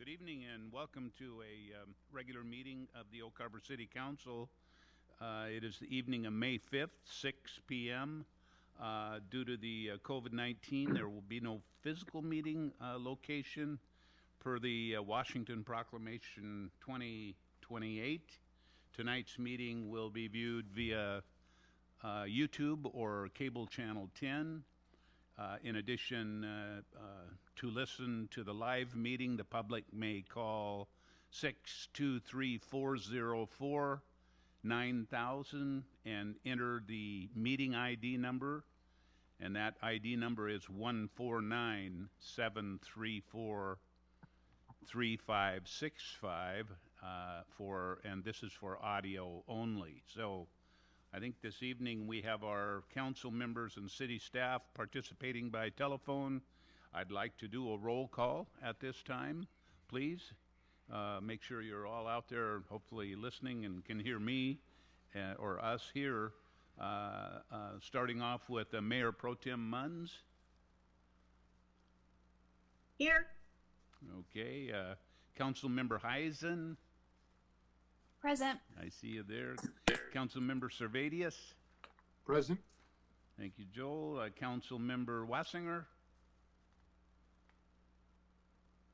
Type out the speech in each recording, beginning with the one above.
Good evening and welcome to a regular meeting of the Oak Harbor City Council. It is the evening of May 5th, 6 p.m. Due to the COVID-19, there will be no physical meeting location per the Washington Proclamation 2028. Tonight's meeting will be viewed via YouTube or cable channel 10. In addition, to listen to the live meeting, the public may call 623-404-9000 and enter the meeting ID number, and that ID number is 149-734-3565 and this is for audio only. So I think this evening we have our council members and city staff participating by telephone. I'd like to do a roll call at this time, please. Make sure you're all out there, hopefully listening and can hear me or us here. Starting off with Mayor Pro Tem Munns. Here. Okay. Councilmember Heisen. Present. I see you there. Councilmember Servadius. Present. Thank you, Joel. Councilmember Wassinger.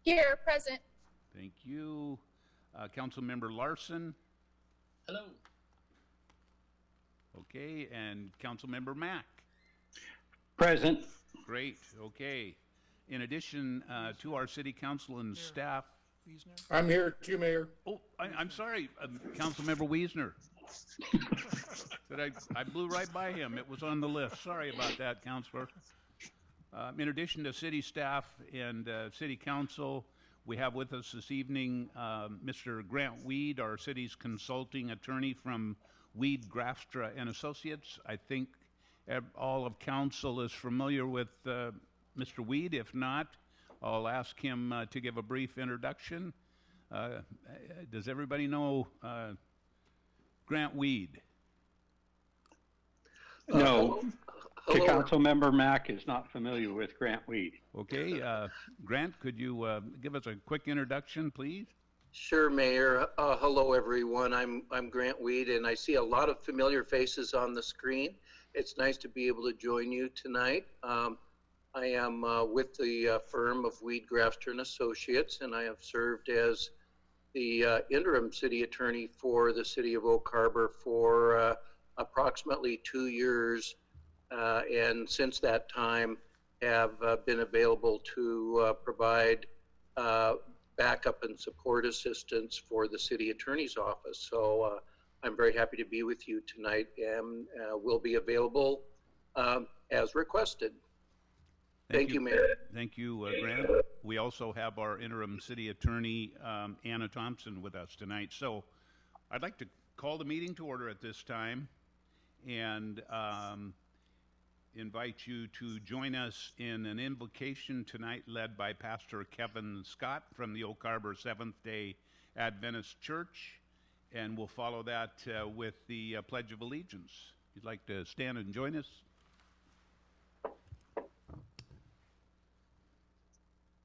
Here. Present. Thank you. Councilmember Larson. Hello. Okay, and Councilmember Mack. Present. Great. Okay. In addition to our city council and staff. I'm here too, Mayor. Oh, I'm sorry, Councilmember Wiesner. I blew right by him. It was on the list. Sorry about that, Councilor. In addition to city staff and city council, we have with us this evening Mr. Grant Weed, our city's consulting attorney from Weed, Grafstra and Associates. I think all of council is familiar with Mr. Weed. If not, I'll ask him to give a brief introduction. Does everybody know Grant Weed? No. The Councilmember Mack is not familiar with Grant Weed. Okay. Grant, could you give us a quick introduction, please? Sure, Mayor. Hello, everyone. I'm Grant Weed, and I see a lot of familiar faces on the screen. It's nice to be able to join you tonight. I am with the firm of Weed, Grafstra and Associates, and I have served as the interim city attorney for the city of Oak Harbor for approximately 2 years, and since that time have been available to provide backup and support assistance for the city attorney's office. So I'm very happy to be with you tonight and will be available as requested. Thank you, Mayor. Thank you, Grant. We also have our interim city attorney, Anna Thompson, with us tonight. So I'd like to call the meeting to order at this time and invite you to join us in an invocation tonight led by Pastor Kevin Scott from the Oak Harbor Seventh-day Adventist Church. And we'll follow that with the Pledge of Allegiance. If you'd like to stand and join us.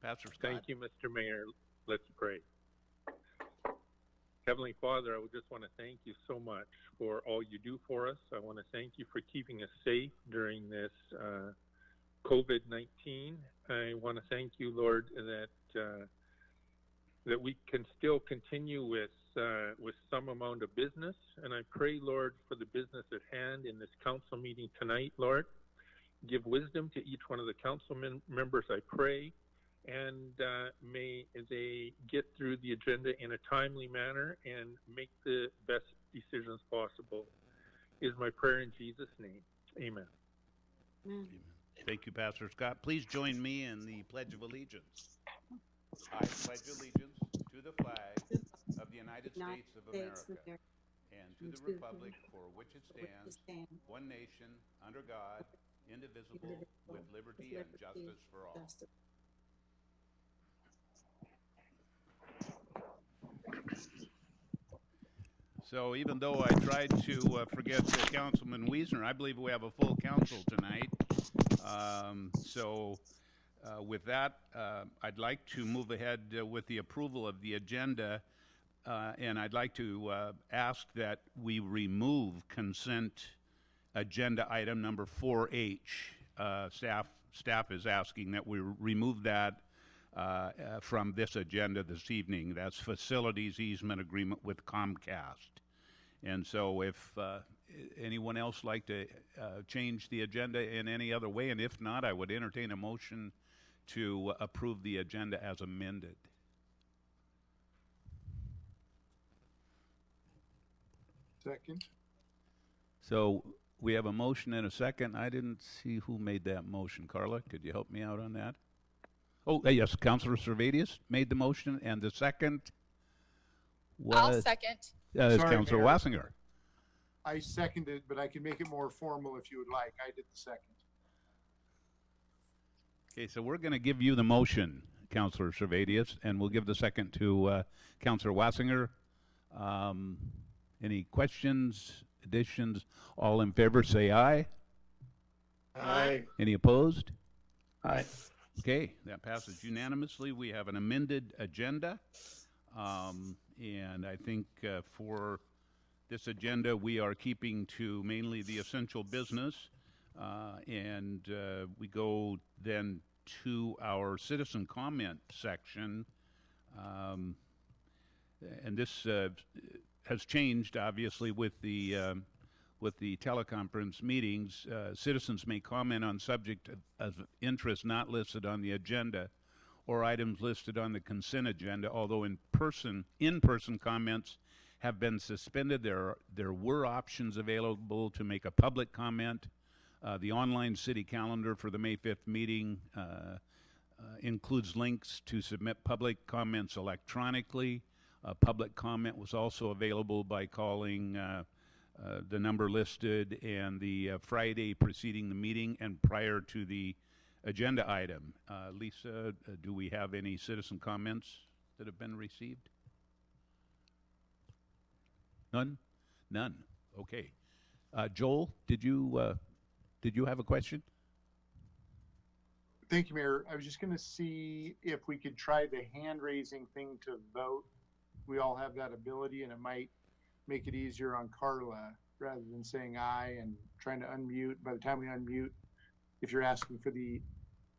Pastor Scott. Thank you, Mr. Mayor. Let's pray. Heavenly Father, I would just want to thank you so much for all you do for us. I want to thank you for keeping us safe during this COVID-19. I want to thank you, Lord, that we can still continue with some amount of business. And I pray, Lord, for the business at hand in this council meeting tonight, Lord. Give wisdom to each one of the council members, I pray. And may they get through the agenda in a timely manner and make the best decisions possible, is my prayer in Jesus' name. Amen. Amen. Thank you, Pastor Scott. Please join me in the Pledge of Allegiance. I pledge allegiance to the flag of the United States of America and to the republic for which it stands, one nation, under God, indivisible, with liberty and justice for all. So even though I tried to forget Councilman Wiesner, I believe we have a full council tonight. With that, I'd like to move ahead with the approval of the agenda, and I'd like to ask that we remove consent agenda item number 4H. Staff is asking that we remove that from this agenda this evening. That's facilities easement agreement with Comcast. And so if anyone else like to change the agenda in any other way, and if not, I would entertain a motion to approve the agenda as amended. Second. So we have a motion and a second. I didn't see who made that motion. Carla, could you help me out on that? Oh, yes, Councilor Servadius made the motion, and the second was... I'll second. Is Sorry, Councilor Mayor. Wassinger. I seconded, but I can make it more formal if you would like. I did the second. Okay, so we're going to give you the motion, Councilor Servadius, and we'll give the second to Councilor Wassinger. Any questions, additions? All in favor, say aye. Aye. Any opposed? Aye. Okay, that passes unanimously. We have an amended agenda. And I think for this agenda, we are keeping to mainly the essential business. And we go then to our citizen comment section. And this has changed, obviously, with the teleconference meetings. Citizens may comment on subject of interest not listed on the agenda or items listed on the consent agenda, although in-person comments have been suspended. There were options available to make a public comment. The online city calendar for the May 5th meeting includes links to submit public comments electronically. Public comment was also available by calling the number listed and the Friday preceding the meeting and prior to the agenda item. Lisa, do we have any citizen comments that have been received? None? None. Okay. Joel, did you have a question? Thank you, Mayor. I was just going to see if we could try the hand raising thing to vote. We all have that ability, and it might make it easier on Carla rather than saying aye and trying to unmute. By the time we unmute, if you're asking for the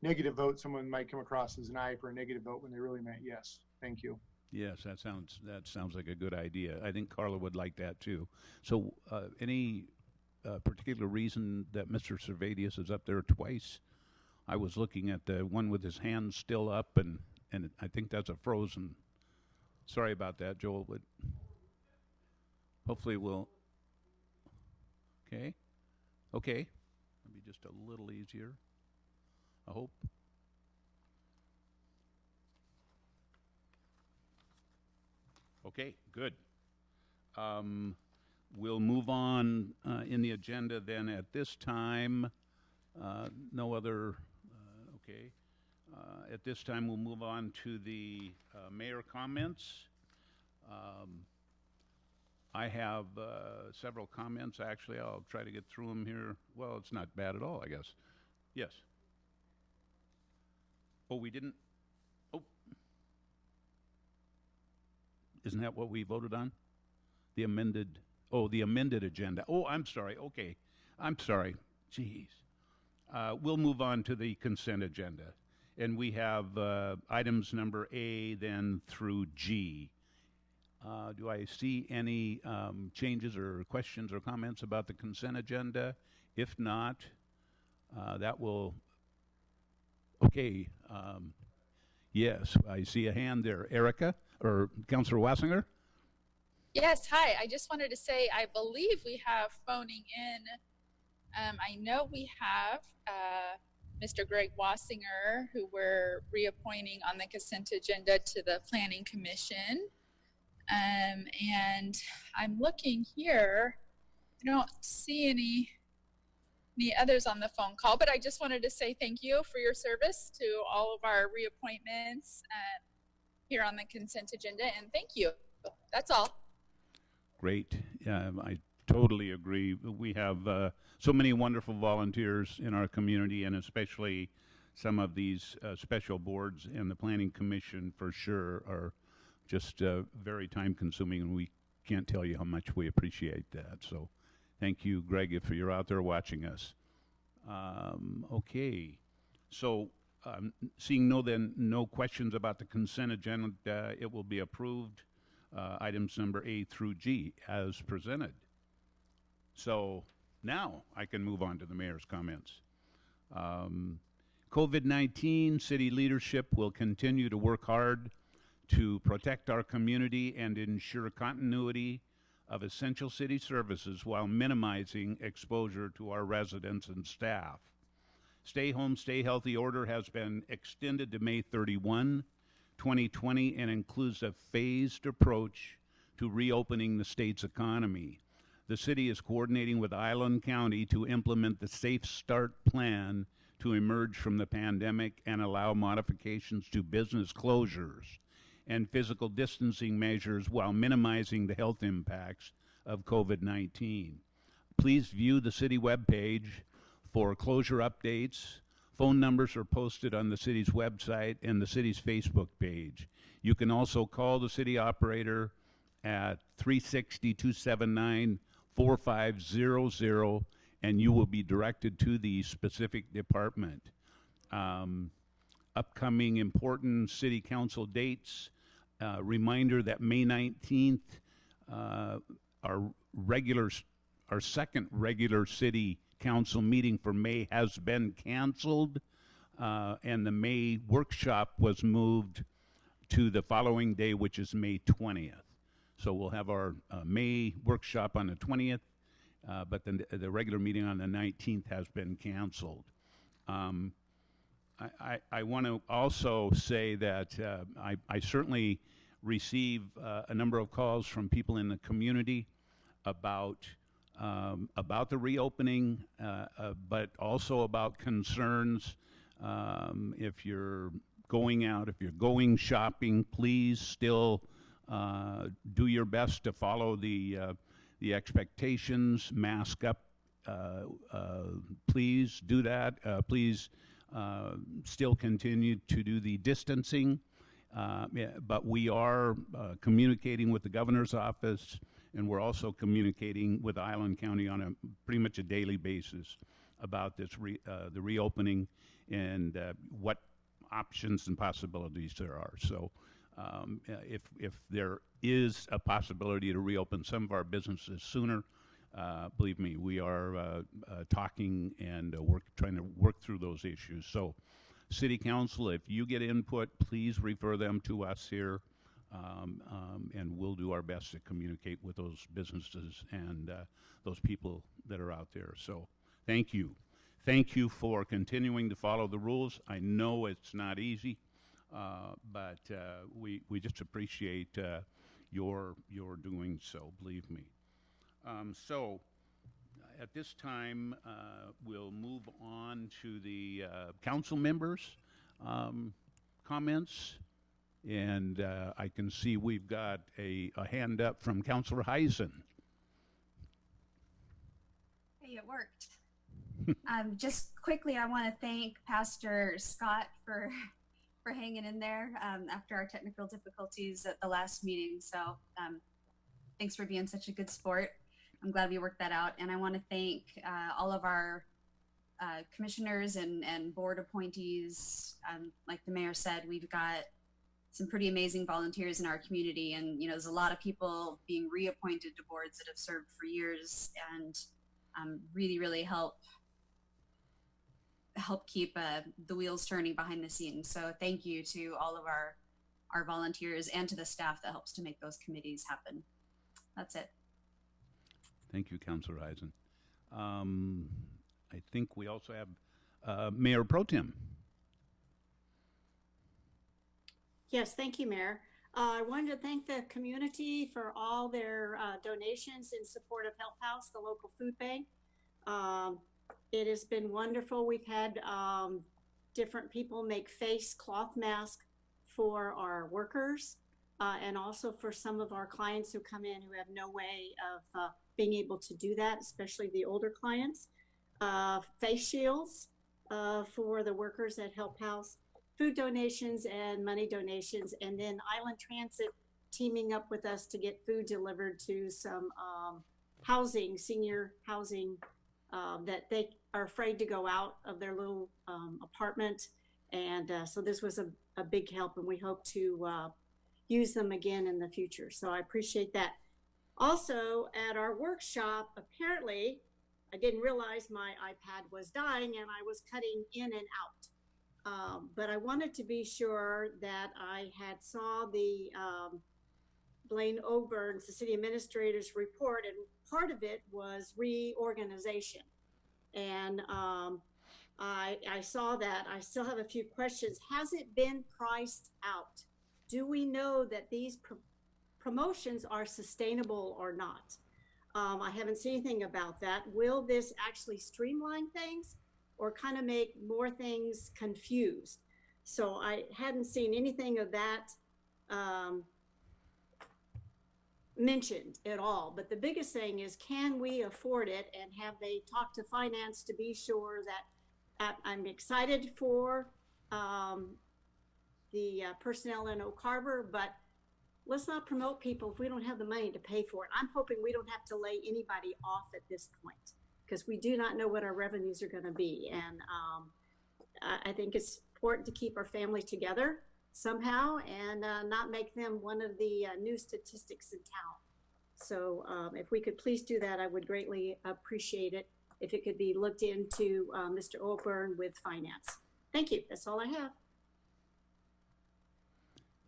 negative vote, someone might come across as an aye for a negative vote when they really meant yes. Thank you. Yes, that sounds like a good idea. I think Carla would like that too. So, any particular reason that Mr. Servadius is up there twice? I was looking at the one with his hand still up, and I think that's a frozen. Sorry about that, Joel, but hopefully we'll. Okay. Maybe just a little easier. I hope. Okay, good. We'll move on in the agenda then at this time. No other, okay. At this time, we'll move on to the mayor comments. I have several comments. Actually, I'll try to get through them here. Well, it's not bad at all, I guess. Yes. Oh, we didn't. Oh. Isn't that what we voted on? The amended agenda. Oh, I'm sorry. Okay. I'm sorry. Jeez. We'll move on to the consent agenda. And we have items number A then through G. Do I see any changes or questions or comments about the consent agenda? If not, that will... Okay. Yes, I see a hand there. Erica, or Councilor Wassinger? Yes, hi. I just wanted to say I believe we have phoning in. I know we have Mr. Greg Wassinger, who we're reappointing on the consent agenda to the Planning Commission. And I'm looking here. I don't see any others on the phone call, but I just wanted to say thank you for your service to all of our reappointments here on the consent agenda, and thank you. That's all. Great. I totally agree. We have so many wonderful volunteers in our community, and especially some of these special boards and the Planning Commission for sure are just very time consuming, and we can't tell you how much we appreciate that. So thank you, Greg, if you're out there watching us. Okay, so seeing no questions about the consent agenda, it will be approved, items number A through G as presented. So now I can move on to the mayor's comments. COVID-19, city leadership will continue to work hard to protect our community and ensure continuity of essential city services while minimizing exposure to our residents and staff. Stay home, stay healthy order has been extended to May 31, 2020, and includes a phased approach to reopening the state's economy. The city is coordinating with Island County to implement the Safe Start plan to emerge from the pandemic and allow modifications to business closures and physical distancing measures while minimizing the health impacts of COVID-19. Please view the city webpage for closure updates. Phone numbers are posted on the city's website and the city's Facebook page. You can also call the city operator at 360-279-4500 and you will be directed to the specific department. Upcoming important city council dates. Reminder that May 19th, our second regular city council meeting for May has been canceled, and the May workshop was moved to the following day, which is May 20th. So we'll have our May workshop on the 20th, but the regular meeting on the 19th has been canceled. I want to also say that I certainly receive a number of calls from people in the community about the reopening, but also about concerns. If you're going out, if you're going shopping, please still do your best to follow the expectations. Mask up. Please do that. Please still continue to do the distancing, but we are communicating with the governor's office, and we're also communicating with Island County on pretty much a daily basis about this the reopening and what options and possibilities there are. So if there is a possibility to reopen some of our businesses sooner, believe me, we are talking and trying to work through those issues. So, City Council, if you get input, please refer them to us here, and we'll do our best to communicate with those businesses and those people that are out there. So, thank you. Thank you for continuing to follow the rules. I know it's not easy, but we just appreciate your doing so, believe me. So at this time, we'll move on to the council members' comments. And I can see we've got a hand up from Councilor Heisen. Hey, it worked. Just quickly, I want to thank Pastor Scott for hanging in there after our technical difficulties at the last meeting. So thanks for being such a good sport. I'm glad we worked that out. And I want to thank all of our commissioners and board appointees. Like the mayor said, we've got some pretty amazing volunteers in our community. And, you know, there's a lot of people being reappointed to boards that have served for years and really help keep the wheels turning behind the scenes. So thank you to all of our volunteers and to the staff that helps to make those committees happen. That's it. Thank you, Councilor Eisen. I think we also have Mayor Pro Tem. Yes, thank you, Mayor. I wanted to thank the community for all their donations in support of Health House, the local food bank. It has been wonderful. We've had different people make face cloth masks for our workers and also for some of our clients who come in who have no way of being able to do that, especially the older clients. Face shields for the workers at Help House, food donations and money donations, and then Island Transit teaming up with us to get food delivered to some housing, senior housing, that they are afraid to go out of their little apartment. And so this was a big help, and we hope to use them again in the future. So I appreciate that. Also, at our workshop, apparently, I didn't realize my iPad was dying and I was cutting in and out. But I wanted to be sure that I had saw the Blaine Oburn's, the city administrator's report, and part of it was reorganization. And I saw that. I still have a few questions. Has it been priced out? Do we know that these promotions are sustainable or not? I haven't seen anything about that. Will this actually streamline things or kind of make more things confused? So I hadn't seen anything of that mentioned at all. But the biggest thing is, can we afford it? And have they talked to finance to be sure that I'm excited for the personnel in Oak Harbor, but let's not promote people if we don't have the money to pay for it. I'm hoping we don't have to lay anybody off at this point, because we do not know what our revenues are going to be. And I think it's important to keep our families together somehow and not make them one of the new statistics in town. So if we could please do that, I would greatly appreciate it if it could be looked into, Mr. Oburn with finance. Thank you. That's all I have.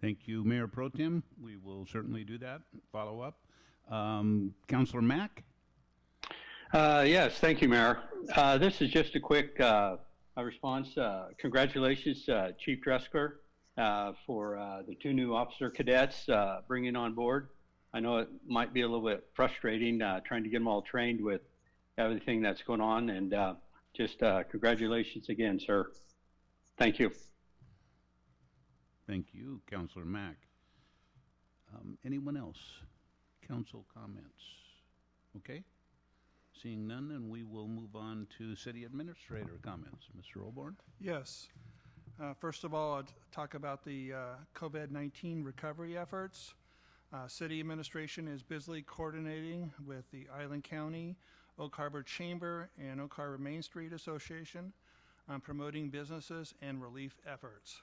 Thank you, Mayor Pro Tem. We will certainly do that, follow up. Councilor Mack? Yes, thank you, Mayor. This is just a quick response. Congratulations, Chief Dressler, for the 2 new officer cadets bringing on board. I know it might be a little bit frustrating trying to get them all trained with everything that's going on, and just congratulations again, sir. Thank you. Thank you, Councilor Mack. Anyone else? Council comments? Okay. Seeing none, then we will move on to City Administrator comments. Mr. Oborn? Yes. First of all, I'll talk about the COVID-19 recovery efforts. City Administration is busily coordinating with the Island County, Oak Harbor Chamber, and Oak Harbor Main Street Association on promoting businesses and relief efforts.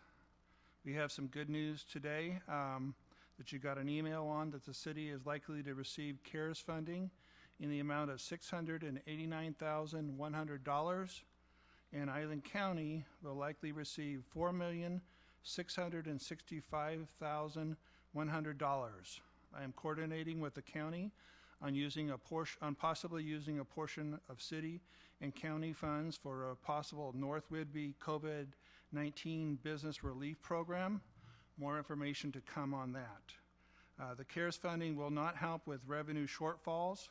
We have some good news today that you got an email on that the city is likely to receive CARES funding in the amount of $689,100, and Island County will likely receive $4,665,100. I am coordinating with the county on possibly using a portion of city and county funds for a possible North Whidbey COVID-19 business relief program. More information to come on that. The CARES funding will not help with revenue shortfalls.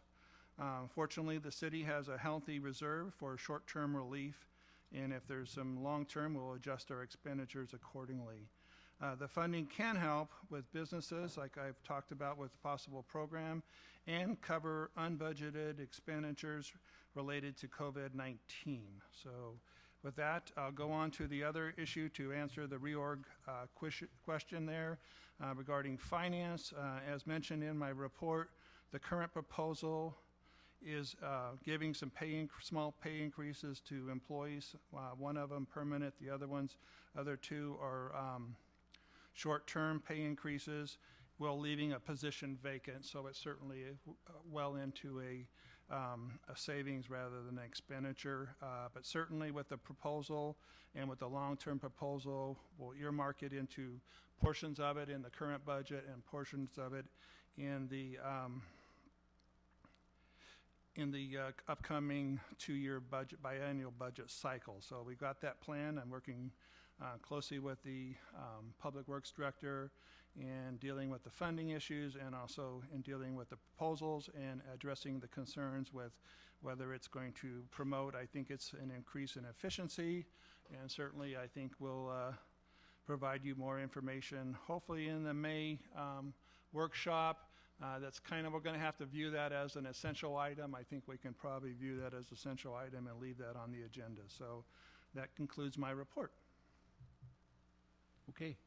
Fortunately, the city has a healthy reserve for short-term relief, and if there's some long-term, we'll adjust our expenditures accordingly. The funding can help with businesses, like I've talked about with the possible program, and cover unbudgeted expenditures related to COVID-19. So with that, I'll go on to the other issue to answer the reorg question there regarding finance. As mentioned in my report, the current proposal is giving some small pay increases to employees. One of them permanent, the other 2 are short-term pay increases, while leaving a position vacant. So it's certainly well into a savings rather than an expenditure. But certainly with the proposal and with the long-term proposal, we'll earmark it into portions of it in the current budget and portions of it in the upcoming 2-year budget, biannual budget cycle. So we got that plan. I'm working closely with the Public Works Director and dealing with the funding issues, and also in dealing with the proposals and addressing the concerns with whether it's going to promote. I think it's an increase in efficiency, and certainly I think we'll provide you more information, hopefully in the May workshop. That's kind of, we're going to have to view that as an essential item. I think we can probably view that as essential item and leave that on the agenda. So that concludes my report. Okay.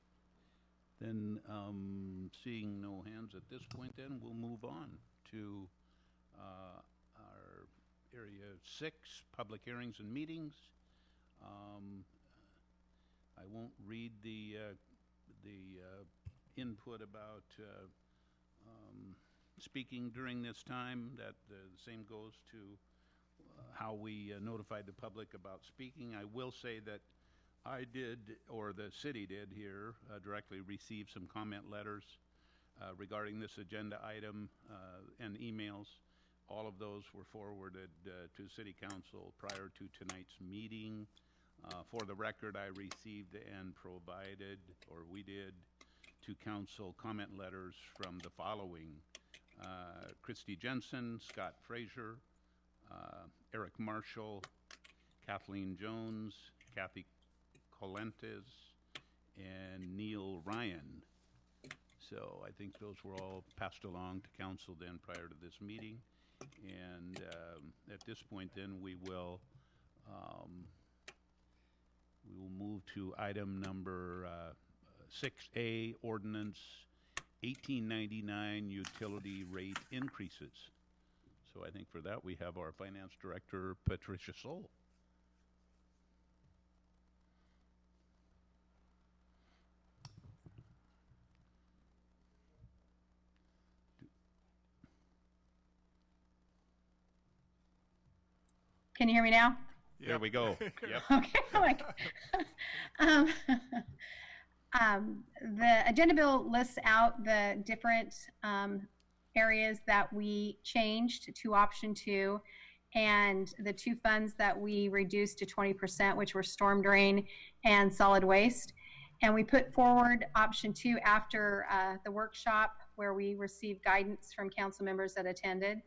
Then, seeing no hands at this point, then we'll move on to our Area 6, public hearings and meetings. I won't read the input about speaking during this time. That the same goes to how we notified the public about speaking. I will say that I did, or the city did here, directly receive some comment letters regarding this agenda item and emails. All of those were forwarded to City Council prior to tonight's meeting. For the record, I received and provided, or we did, to Council comment letters from the following: Christy Jensen, Scott Frazier, Eric Marshall, Kathleen Jones, Kathy Colentes, and Neil Ryan. So I think those were all passed along to council then prior to this meeting. And at this point then we will move to item number 6A, Ordinance 1899, Utility Rate Increases. So I think for that we have our Finance Director, Patricia Soul. Can you hear me now? Yep. There we go. Yep. Okay. Like, the agenda bill lists out the different areas that we changed to option 2, and the 2 funds that we reduced to 20%, which were storm drain and solid waste. And we put forward option 2 after the workshop where we received guidance from council members that attended.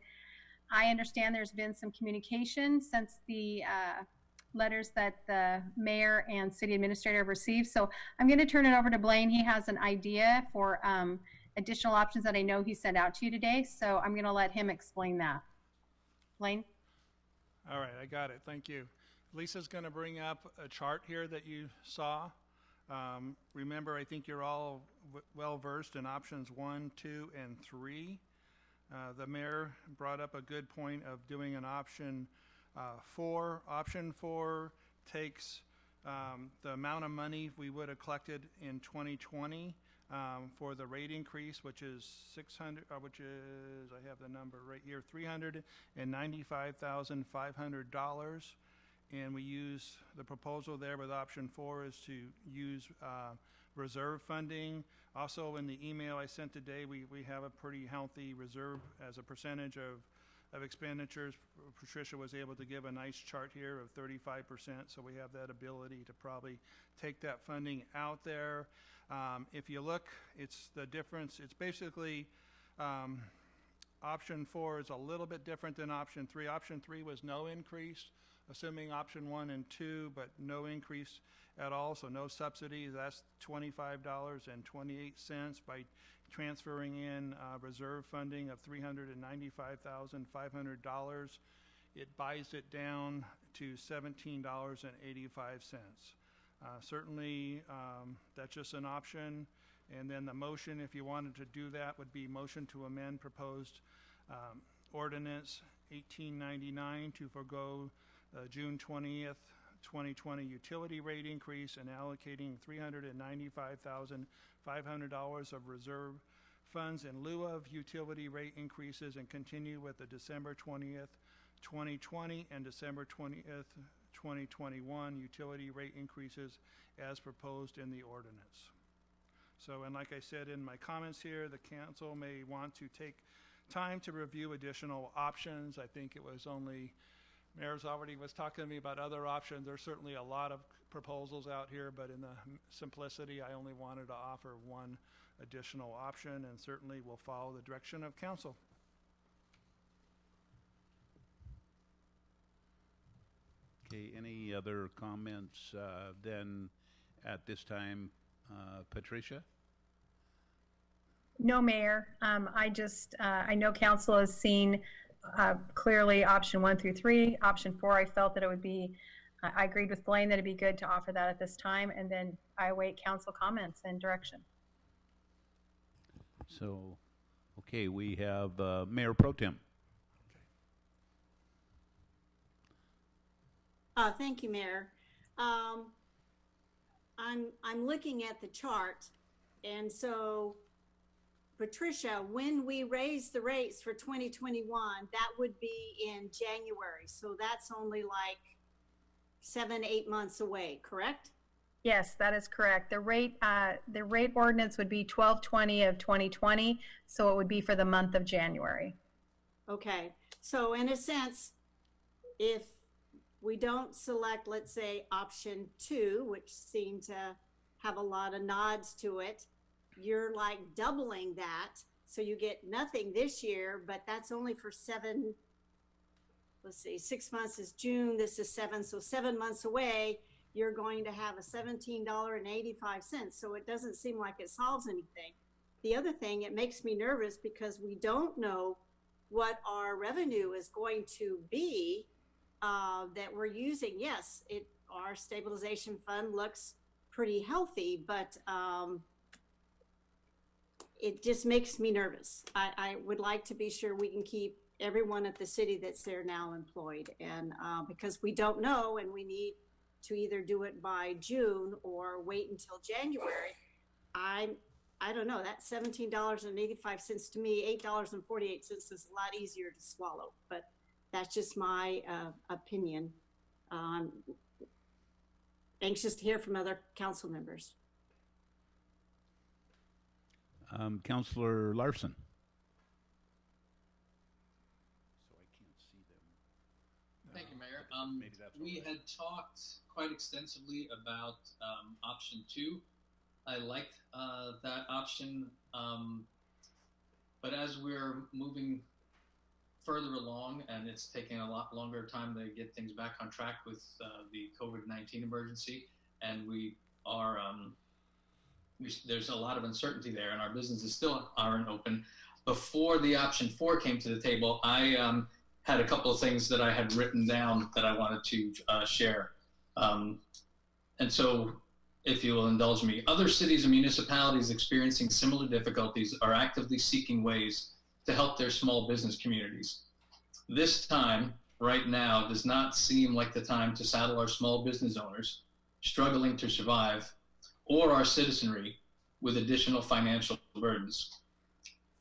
I understand there's been some communication since the letters that the mayor and city administrator have received. So I'm going to turn it over to Blaine. He has an idea for additional options that I know he sent out to you today. So I'm going to let him explain that. Blaine? All right, I got it. Thank you. Lisa's going to bring up a chart here that you saw. Remember, I think you're all well versed in options 1, 2, and 3. The mayor brought up a good point of doing an option 4. Option 4 takes the amount of money we would have collected in 2020 for the rate increase, which is I have the number right here, $395,500. And we use the proposal there with option 4 is to use reserve funding. Also in the email I sent today, we have a pretty healthy reserve as a percentage of expenditures. Patricia was able to give a nice chart here of 35%, so we have that ability to probably take that funding out there. If you look, it's the difference. It's basically option 4 is a little bit different than option 3. Option 3 was no increase, assuming option 1 and 2, but no increase at all, so no subsidy. That's $25.28 by transferring in reserve funding of $395,500. It buys it down to $17.85. Certainly, that's just an option. And then the motion, if you wanted to do that, would be motion to amend proposed ordinance 1899 to forgo June 20th, 2020 utility rate increase and allocating $395,500 of reserve funds in lieu of utility rate increases, and continue with the December 20th, 2020 and December 20th, 2021 utility rate increases as proposed in the ordinance. So, and like I said in my comments here, the council may want to take time to review additional options. I think it was only Mayor's already was talking to me about other options. There's certainly a lot of proposals out here, but in the simplicity, I only wanted to offer one additional option, and certainly will follow the direction of council. Okay, any other comments then at this time, Patricia? No, Mayor. I know council has seen clearly option 1 through 3. Option 4, I felt that it would be I agreed with Blaine that it'd be good to offer that at this time, and then I await council comments and direction. So, okay, we have Mayor Pro Tem. Thank you, Mayor. I'm looking at the chart, and so Patricia, when we raise the rates for 2021, that would be in January. So that's only like 7-8 months away, correct? Yes, that is correct. The rate ordinance would be 12/20 of 2020, so it would be for the month of January. Okay, so in a sense, if we don't select, let's say, option 2, which seemed to have a lot of nods to it, you're like doubling that. So you get nothing this year, but that's only for 7, let's see, 6 months is June, this is 7, so 7 months away, you're going to have a $17.85. So it doesn't seem like it solves anything. The other thing, it makes me nervous because we don't know what our revenue is going to be that we're using. Yes, our stabilization fund looks pretty healthy, but it just makes me nervous. I would like to be sure we can keep everyone at the city that's there now employed, and because we don't know, and we need to either do it by June or wait until January. I don't know, that $17.85 to me, $8.48 is a lot easier to swallow, but that's just my opinion. Anxious to hear from other council members. Councilor Larson. So I can't see them. Thank you, Mayor. Maybe that's what We it is. had talked quite extensively about option 2. I liked that option, but as we're moving further along, and it's taking a lot longer time to get things back on track with the COVID-19 emergency, and we are there's a lot of uncertainty there, and our businesses still aren't open. Before the option 4 came to the table, I had a couple of things that I had written down that I wanted to share. And so, if you will indulge me, other cities and municipalities experiencing similar difficulties are actively seeking ways to help their small business communities. This time, right now, does not seem like the time to saddle our small business owners struggling to survive or our citizenry with additional financial burdens.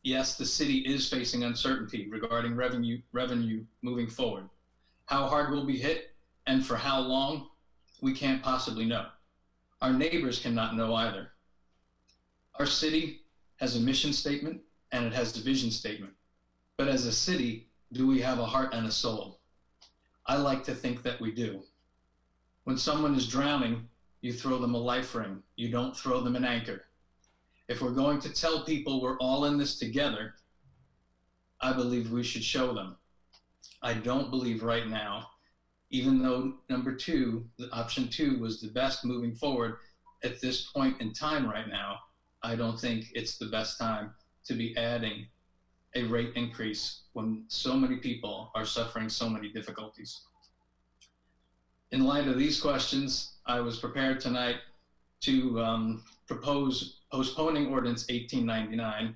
Yes, the city is facing uncertainty regarding revenue moving forward. How hard we'll be hit and for how long, we can't possibly know. Our neighbors cannot know either. Our city has a mission statement and it has a vision statement. But as a city, do we have a heart and a soul? I like to think that we do. When someone is drowning, you throw them a life ring. You don't throw them an anchor. If we're going to tell people we're all in this together, I believe we should show them. I don't believe right now, even though number 2, the option 2 was the best moving forward at this point in time right now, I don't think it's the best time to be adding a rate increase when so many people are suffering so many difficulties. In light of these questions, I was prepared tonight to propose postponing Ordinance 1899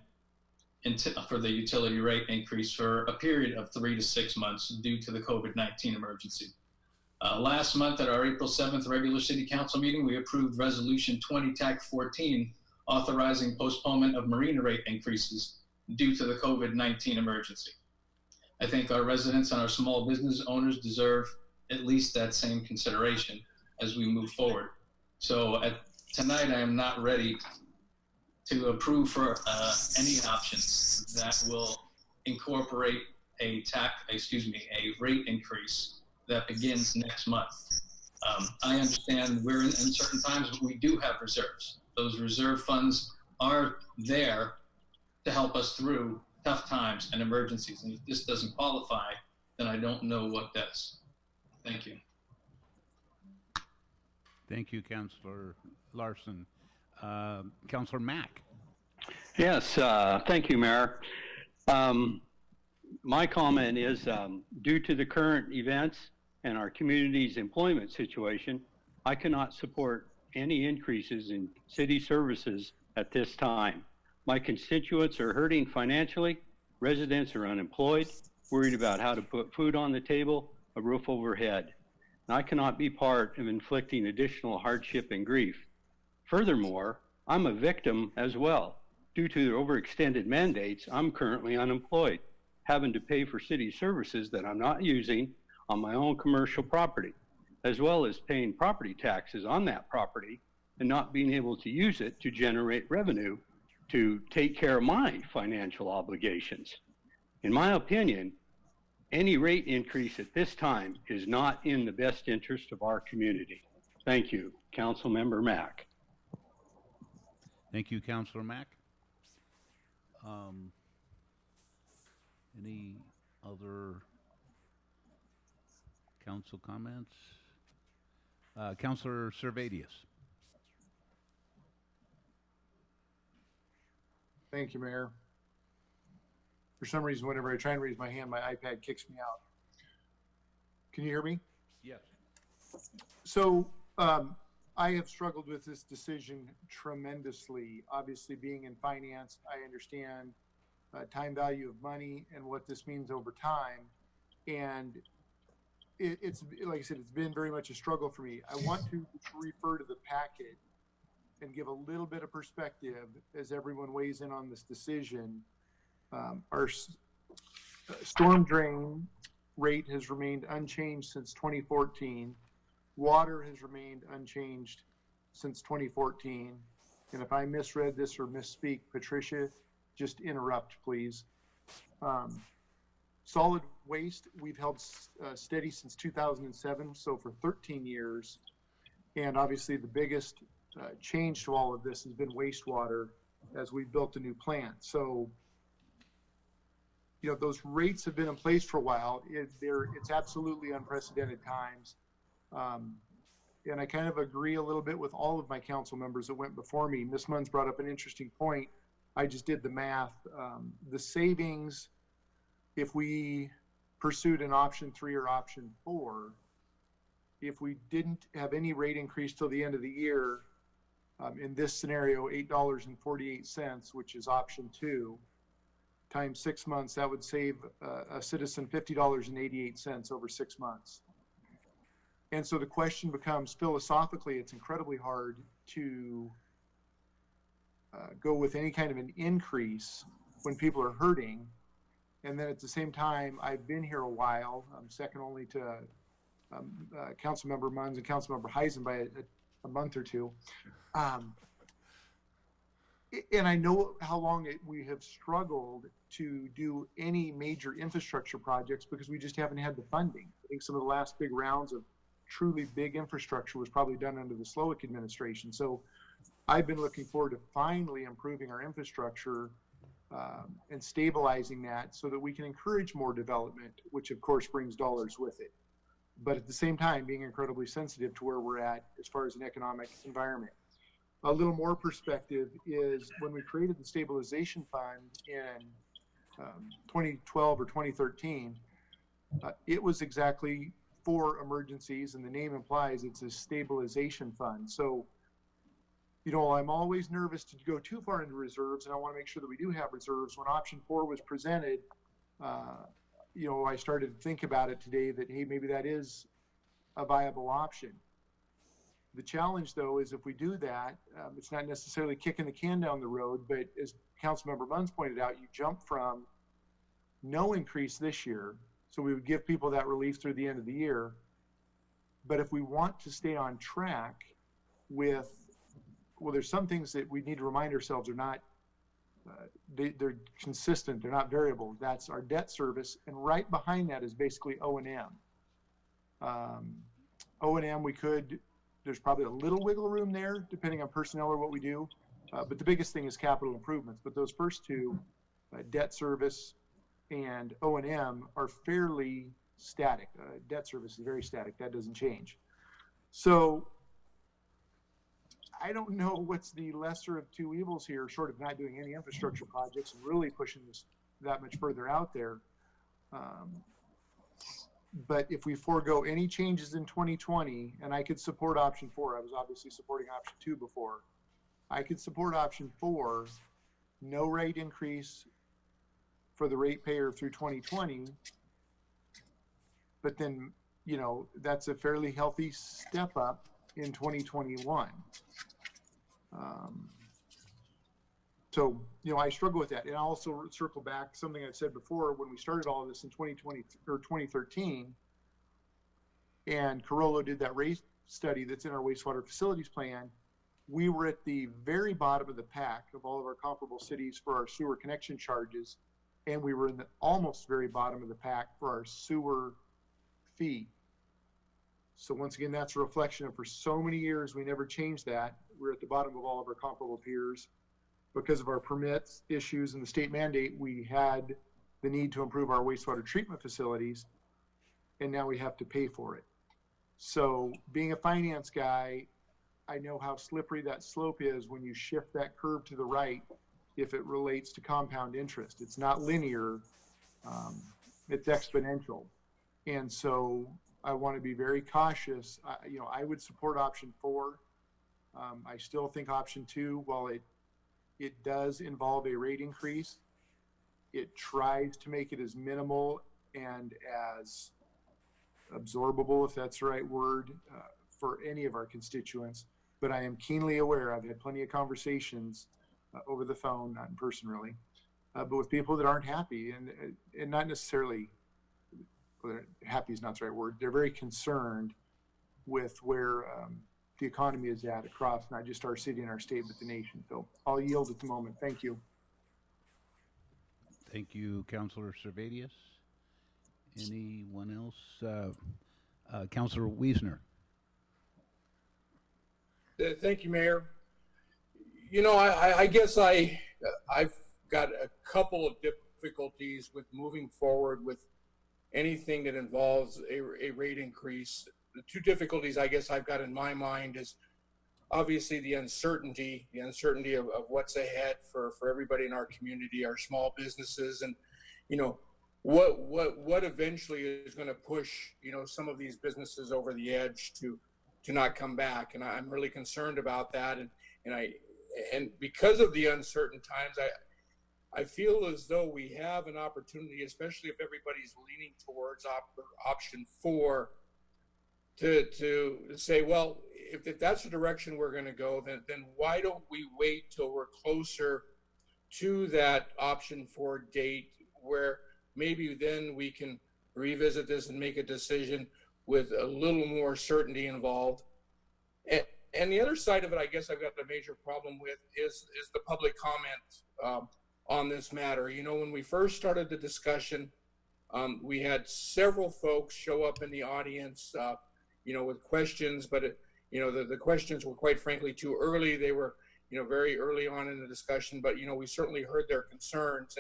for the utility rate increase for a period of 3 to 6 months due to the COVID-19 emergency. Last month at our April 7th regular city council meeting, we approved Resolution 20-14 authorizing postponement of marina rate increases due to the COVID-19 emergency. I think our residents and our small business owners deserve at least that same consideration as we move forward. So tonight I am not ready to approve for any options that will incorporate a rate increase that begins next month. I understand we're in uncertain times, but we do have reserves. Those reserve funds are there to help us through tough times and emergencies. And if this doesn't qualify, then I don't know what does. Thank you. Thank you, Councilor Larson. Councilor Mack. Yes, thank you, Mayor. My comment is due to the current events and our community's employment situation, I cannot support any increases in city services at this time. My constituents are hurting financially, residents are unemployed, worried about how to put food on the table, a roof overhead. And I cannot be part of inflicting additional hardship and grief. Furthermore, I'm a victim as well. Due to the overextended mandates, I'm currently unemployed, having to pay for city services that I'm not using on my own commercial property, as well as paying property taxes on that property and not being able to use it to generate revenue to take care of my financial obligations. In my opinion, any rate increase at this time is not in the best interest of our community. Thank you, Councilmember Mack. Thank you, Councilor Mack. Any other council comments? Councilor Servadius. Thank you, Mayor. For some reason, whenever I try and raise my hand, my iPad kicks me out. Can you hear me? Yes. So I have struggled with this decision tremendously. Obviously, being in finance, I understand time value of money and what this means over time. And it's like I said, it's been very much a struggle for me. I want to refer to the packet and give a little bit of perspective as everyone weighs in on this decision. Our storm drain rate has remained unchanged since 2014. Water has remained unchanged since 2014. And if I misread this or misspeak, Patricia, just interrupt, please. Solid waste, we've held steady since 2007, so for 13 years. And obviously the biggest change to all of this has been wastewater as we built a new plant. So, you know, those rates have been in place for a while. It's absolutely unprecedented times. And I kind of agree a little bit with all of my council members that went before me. Ms. Munn's brought up an interesting point. I just did the math. The savings, if we pursued an option 3 or option 4, if we didn't have any rate increase till the end of the year, in this scenario, $8.48, which is option 2, times 6 months, that would save a citizen $50.88 over 6 months. And so the question becomes, philosophically, it's incredibly hard to go with any kind of an increase when people are hurting. And then at the same time, I've been here a while. I'm second only to Councilmember Munns and Councilmember Heisen by a month or two. And I know how long we have struggled to do any major infrastructure projects because we just haven't had the funding. I think some of the last big rounds of truly big infrastructure was probably done under the Slowick administration. So I've been looking forward to finally improving our infrastructure and stabilizing that so that we can encourage more development, which of course brings dollars with it. But at the same time, being incredibly sensitive to where we're at as far as an economic environment. A little more perspective is when we created the stabilization fund in 2012 or 2013, it was exactly for emergencies, and the name implies it's a stabilization fund. So, you know, I'm always nervous to go too far into reserves, and I want to make sure that we do have reserves. When option 4 was presented, you know, I started to think about it today that, hey, maybe that is a viable option. The challenge, though, is if we do that, it's not necessarily kicking the can down the road, but as Councilmember Munns pointed out, you jump from no increase this year, so we would give people that relief through the end of the year. But if we want to stay on track with, well, there's some things that we need to remind ourselves are not, they're consistent, they're not variable. That's our debt service, and right behind that is basically O&M. O&M, there's probably a little wiggle room there, depending on personnel or what we do. But the biggest thing is capital improvements. But those first two, debt service and O&M, are fairly static. Debt service is very static. That doesn't change. So I don't know what's the lesser of two evils here, short of not doing any infrastructure projects and really pushing this that much further out there. But if we forego any changes in 2020, and I could support option 4, I was obviously supporting option 2 before. I could support option 4, no rate increase for the ratepayer through 2020. But then, you know, that's a fairly healthy step up in 2021. So, you know, I struggle with that. And I'll also circle back something I've said before when we started all of this in 2020 or 2013, and Carollo did that rate study that's in our wastewater facilities plan. We were at the very bottom of the pack of all of our comparable cities for our sewer connection charges, and we were in the almost very bottom of the pack for our sewer fee. So once again, that's a reflection of, for so many years, we never changed that. We're at the bottom of all of our comparable peers. Because of our permits issues and the state mandate, we had the need to improve our wastewater treatment facilities, and now we have to pay for it. So being a finance guy, I know how slippery that slope is when you shift that curve to the right if it relates to compound interest. It's not linear, it's exponential. And so I want to be very cautious. You know, I would support option 4. I still think option 2, while it does involve a rate increase, it tries to make it as minimal and as absorbable, if that's the right word, for any of our constituents. But I am keenly aware, I've had plenty of conversations over the phone, not in person really, but with people that aren't happy, and not necessarily, happy is not the right word, they're very concerned with where the economy is at across not just our city and our state, but the nation. So I'll yield at the moment. Thank you. Thank you, Councilor Servadius. Anyone else? Councilor Wiesner. Thank you, Mayor. You know, I guess I've got a couple of difficulties with moving forward with anything that involves a rate increase. The two difficulties I guess I've got in my mind is obviously the uncertainty of what's ahead for everybody in our community, our small businesses, and, you know, what eventually is going to push, you know, some of these businesses over the edge to not come back. And I'm really concerned about that. And because of the uncertain times, I feel as though we have an opportunity, especially if everybody's leaning towards option 4, to say, well, if that's the direction we're going to go, then why don't we wait till we're closer to that option 4 date, where maybe then we can revisit this and make a decision with a little more certainty involved. And the other side of it, I guess I've got the major problem with is the public comment on this matter. You know, when we first started the discussion, we had several folks show up in the audience, you know, with questions, but you know, the questions were quite frankly too early. They were, you know, very early on in the discussion, but, you know, we certainly heard their concerns.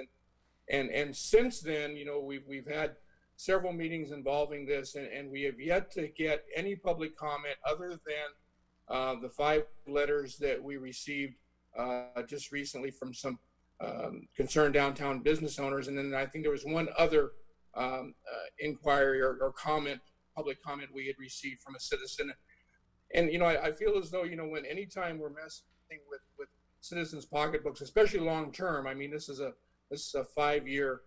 And since then, you know, we've had several meetings involving this, and we have yet to get any public comment other than the 5 letters that we received just recently from some concerned downtown business owners. And then I think there was one other inquiry or comment, public comment we had received from a citizen. And, you know, I feel as though, you know, anytime we're messing with citizens' pocketbooks, especially long term, I mean, this is a 5-year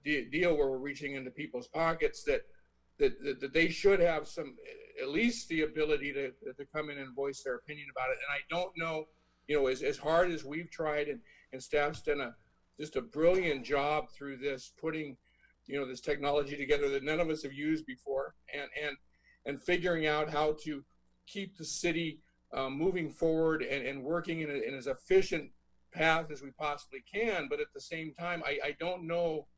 deal where we're reaching into people's pockets, that they should have some, at least the ability to come in and voice their opinion about it. And I don't know, you know, as hard as we've tried, and staff's done just a brilliant job through this, putting, you know, this technology together that none of us have used before, and figuring out how to keep the city moving forward and working in as efficient path as we possibly can. But at the same time, I don't know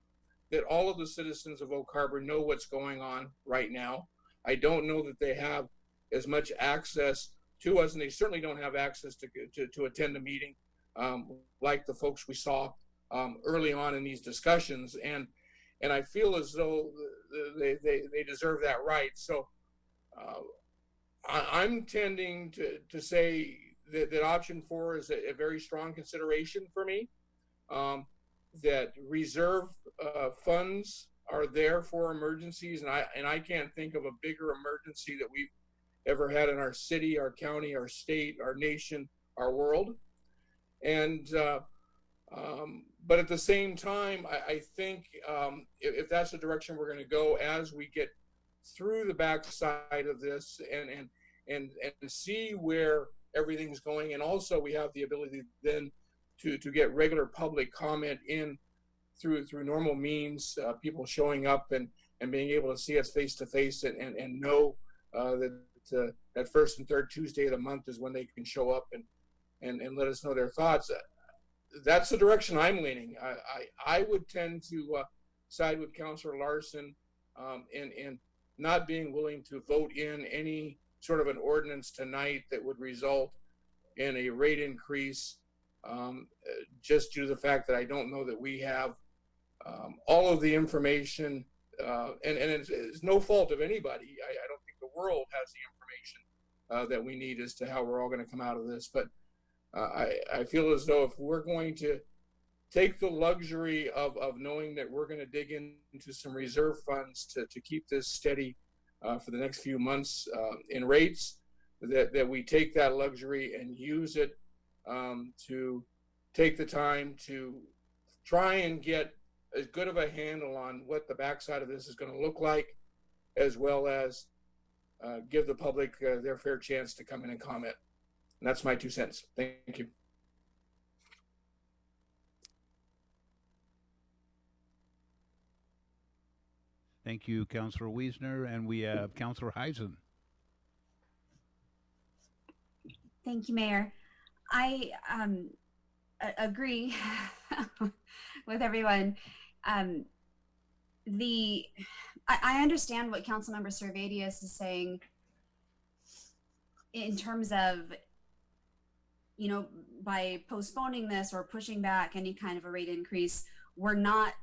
that all of the citizens of Oak Harbor know what's going on right now. I don't know that they have as much access to us, and they certainly don't have access to attend a meeting like the folks we saw early on in these discussions. And I feel as though they deserve that right. So I'm tending to say that option 4 is a very strong consideration for me. That reserve funds are there for emergencies, and I can't think of a bigger emergency that we've ever had in our city, our county, our state, our nation, our world. And but at the same time, I think if that's the direction we're going to go as we get through the backside of this and see where everything's going, and also we have the ability then to get regular public comment in through normal means, people showing up and being able to see us face to face and know that first and third Tuesday of the month is when they can show up and let us know their thoughts. That's the direction I'm leaning. I would tend to side with Councilor Larson in not being willing to vote in any sort of an ordinance tonight that would result in a rate increase, just due to the fact that I don't know that we have all of the information, and it's no fault of anybody. I don't think the world has the information that we need as to how we're all going to come out of this. But I feel as though if we're going to take the luxury of knowing that we're going to dig into some reserve funds to keep this steady for the next few months in rates, that we take that luxury and use it to take the time to try and get as good of a handle on what the backside of this is going to look like, as well as give the public their fair chance to come in and comment. And that's my 2 cents. Thank you. Thank you, Councilor Wiesner, and we have Councilor Heisen. Thank you, Mayor. I agree with everyone. I understand what Councilmember Servadius is saying in terms of, by postponing this or pushing back any kind of a rate increase, we're not,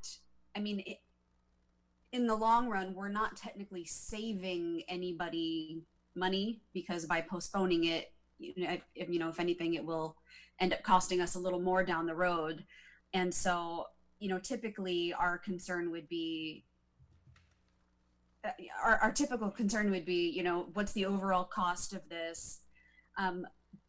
in the long run, we're not technically saving anybody money, because by postponing it, if anything, it will end up costing us a little more down the road. And so, typically our concern would be, our typical concern would be, what's the overall cost of this?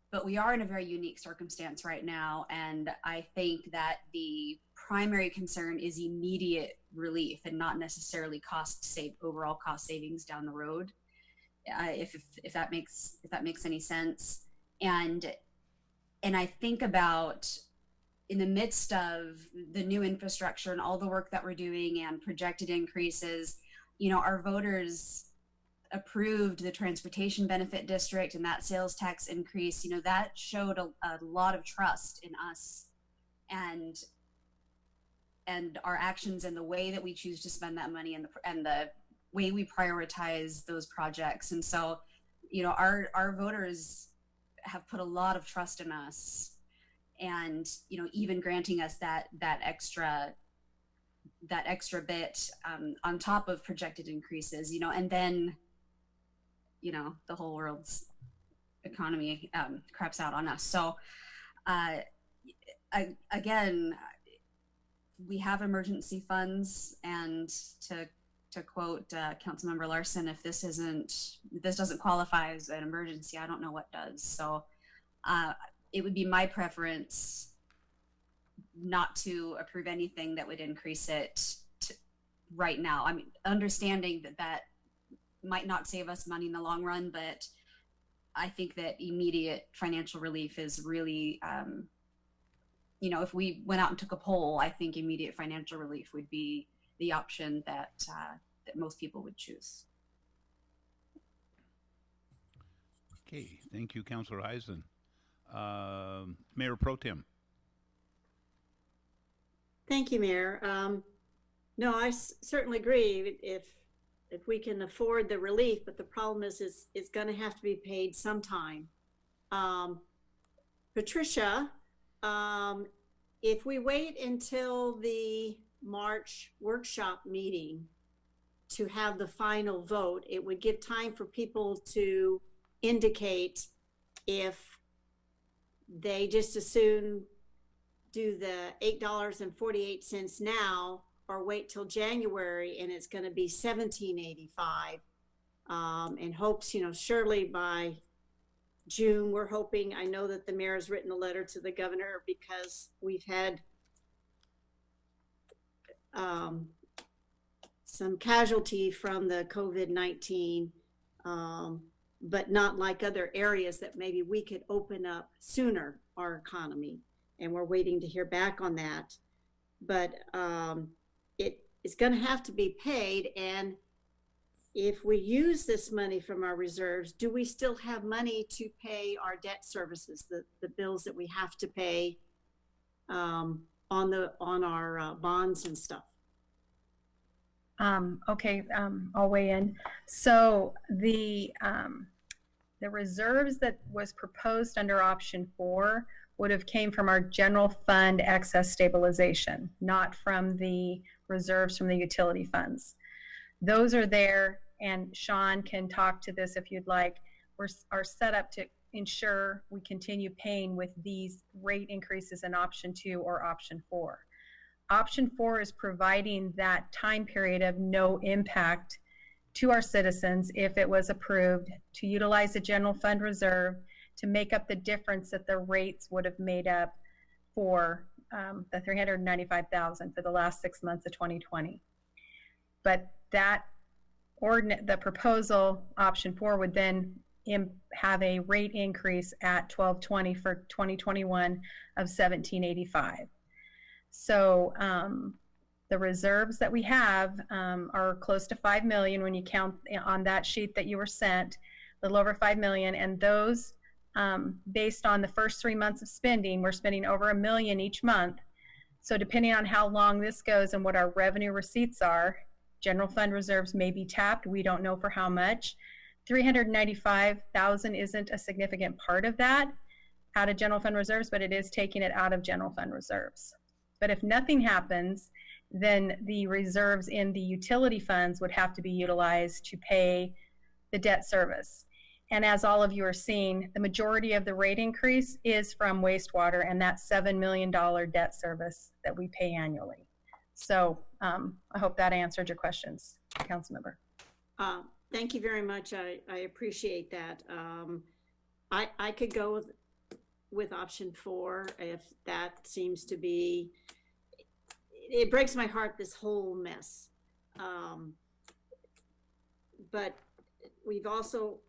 But we are in a very unique circumstance right now. And I think that the primary concern is immediate relief and not necessarily overall cost savings down the road. If that makes any sense. And I think about, in the midst of the new infrastructure and all the work that we're doing and projected increases, our voters approved the transportation benefit district and that sales tax increase. That showed a lot of trust in us and our actions and the way that we choose to spend that money and the way we prioritize those projects. And so, our voters have put a lot of trust in us, and, even granting us that extra bit on top of projected increases, and then, the whole world's economy craps out on us. So, again, we have emergency funds, and to quote Councilmember Larson, if this doesn't qualify as an emergency, I don't know what does. So it would be my preference not to approve anything that would increase it right now. Understanding that might not save us money in the long run, but I think that immediate financial relief is really, if we went out and took a poll, I think immediate financial relief would be the option that most people would choose. Okay, thank you, Councilor Heisen. Mayor Pro Tem. Thank you, Mayor. No, I certainly agree if we can afford the relief, but the problem is it's going to have to be paid sometime. Patricia, if we wait until the March workshop meeting to have the final vote, it would give time for people to indicate if they just as soon do the $8.48 now, or wait till January and it's going to be $1,785, and hopes, surely by June, we're hoping, I know that the mayor has written a letter to the governor because we've had some casualty from the COVID-19, but not like other areas that maybe we could open up sooner our economy. And we're waiting to hear back on that. But it is going to have to be paid. And if we use this money from our reserves, do we still have money to pay our debt services, the bills that we have to pay on our bonds and stuff? Okay, I'll weigh in. So the reserves that was proposed under option 4 would have came from our general fund excess stabilization, not from the reserves from the utility funds. Those are there, and Sean can talk to this if you'd like. Are set up to ensure we continue paying with these rate increases in option 2 or option 4. Option 4 is providing that time period of no impact to our citizens if it was approved to utilize the general fund reserve to make up the difference that the rates would have made up for the $395,000 for the last 6 months of 2020. But the proposal option 4 would then have a rate increase at 12/20 for 2021 of $1,785. So the reserves that we have are close to $5 million when you count on that sheet that you were sent, a little over $5 million, and those based on the first 3 months of spending, we're spending over $1 million each month. So depending on how long this goes and what our revenue receipts are, general fund reserves may be tapped. We don't know for how much. $395,000 isn't a significant part of that out of general fund reserves, but it is taking it out of general fund reserves. But if nothing happens, then the reserves in the utility funds would have to be utilized to pay the debt service. And as all of you are seeing, the majority of the rate increase is from wastewater and that $7 million debt service that we pay annually. So I hope that answered your questions, Councilmember. Thank you very much. I appreciate that. I could go with option 4 if that seems to be, it breaks my heart, this whole mess. But we've also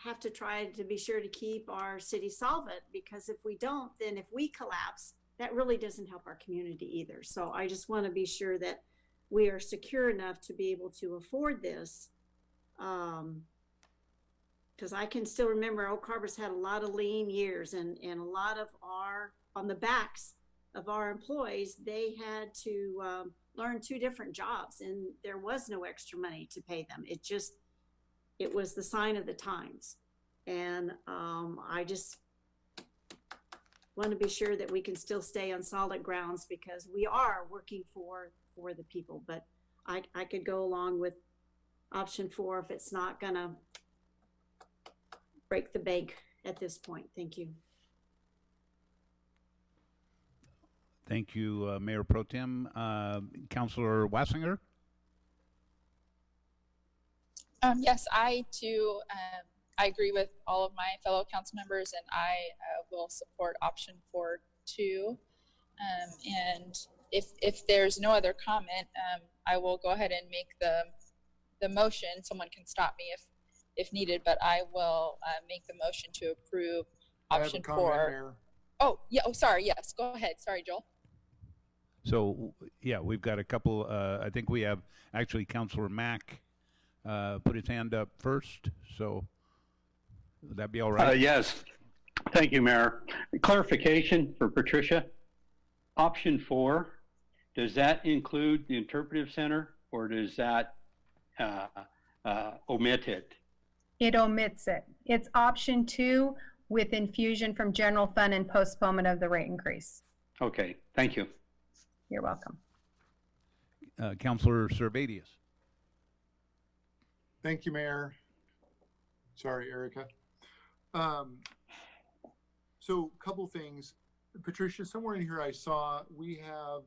have to try to be sure to keep our city solvent, because if we don't, then if we collapse, that really doesn't help our community either. So I just want to be sure that we are secure enough to be able to afford this. Because I can still remember Oak Harbor's had a lot of lean years, and a lot of on the backs of our employees, they had to learn 2 different jobs, and there was no extra money to pay them. It was the sign of the times. And I just want to be sure that we can still stay on solid grounds, because we are working for the people. But I could go along with option 4 if it's not gonna break the bank at this point. Thank you. Thank you, Mayor Pro Tem. Councilor Wassinger? Yes, I too, I agree with all of my fellow council members, and I will support option 4 too. And if there's no other comment, I will go ahead and make the motion. Someone can stop me if needed, but I will make the motion to approve option 4. Oh, yeah. Oh, sorry. Yes, go ahead. Sorry, Joel. So, yeah, we've got a couple, I think we have actually Councilor Mack put his hand up first. So would that be all right? Yes. Thank you, Mayor. Clarification for Patricia. Option 4, does that include the interpretive center, or does that omit it? It omits it. It's option 2 with infusion from general fund and postponement of the rate increase. Okay, thank you. You're welcome. Councilor Servadius. Thank you, Mayor. Sorry, Erica. So a couple things. Patricia, somewhere in here I saw we have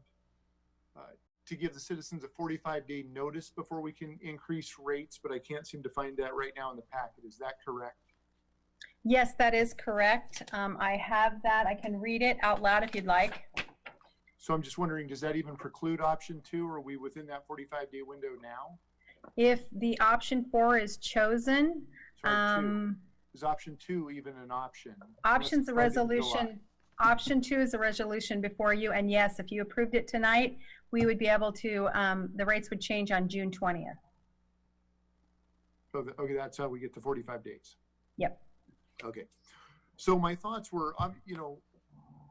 to give the citizens a 45-day notice before we can increase rates, but I can't seem to find that right now in the packet. Is that correct? Yes, that is correct. I have that. I can read it out loud if you'd like. So I'm just wondering, does that even preclude option 2? Or are we within that 45-day window now? If the option 4 is chosen, Sorry, 2. Is option 2 even an option? option's a Unless it's starting in resolution. Option 2 is a resolution before you. And yes, if you approved it tonight, we would be able to, the rates would change on June 20th. So okay, that's how we get to 45 days. Yep. Okay. So my thoughts were, you know,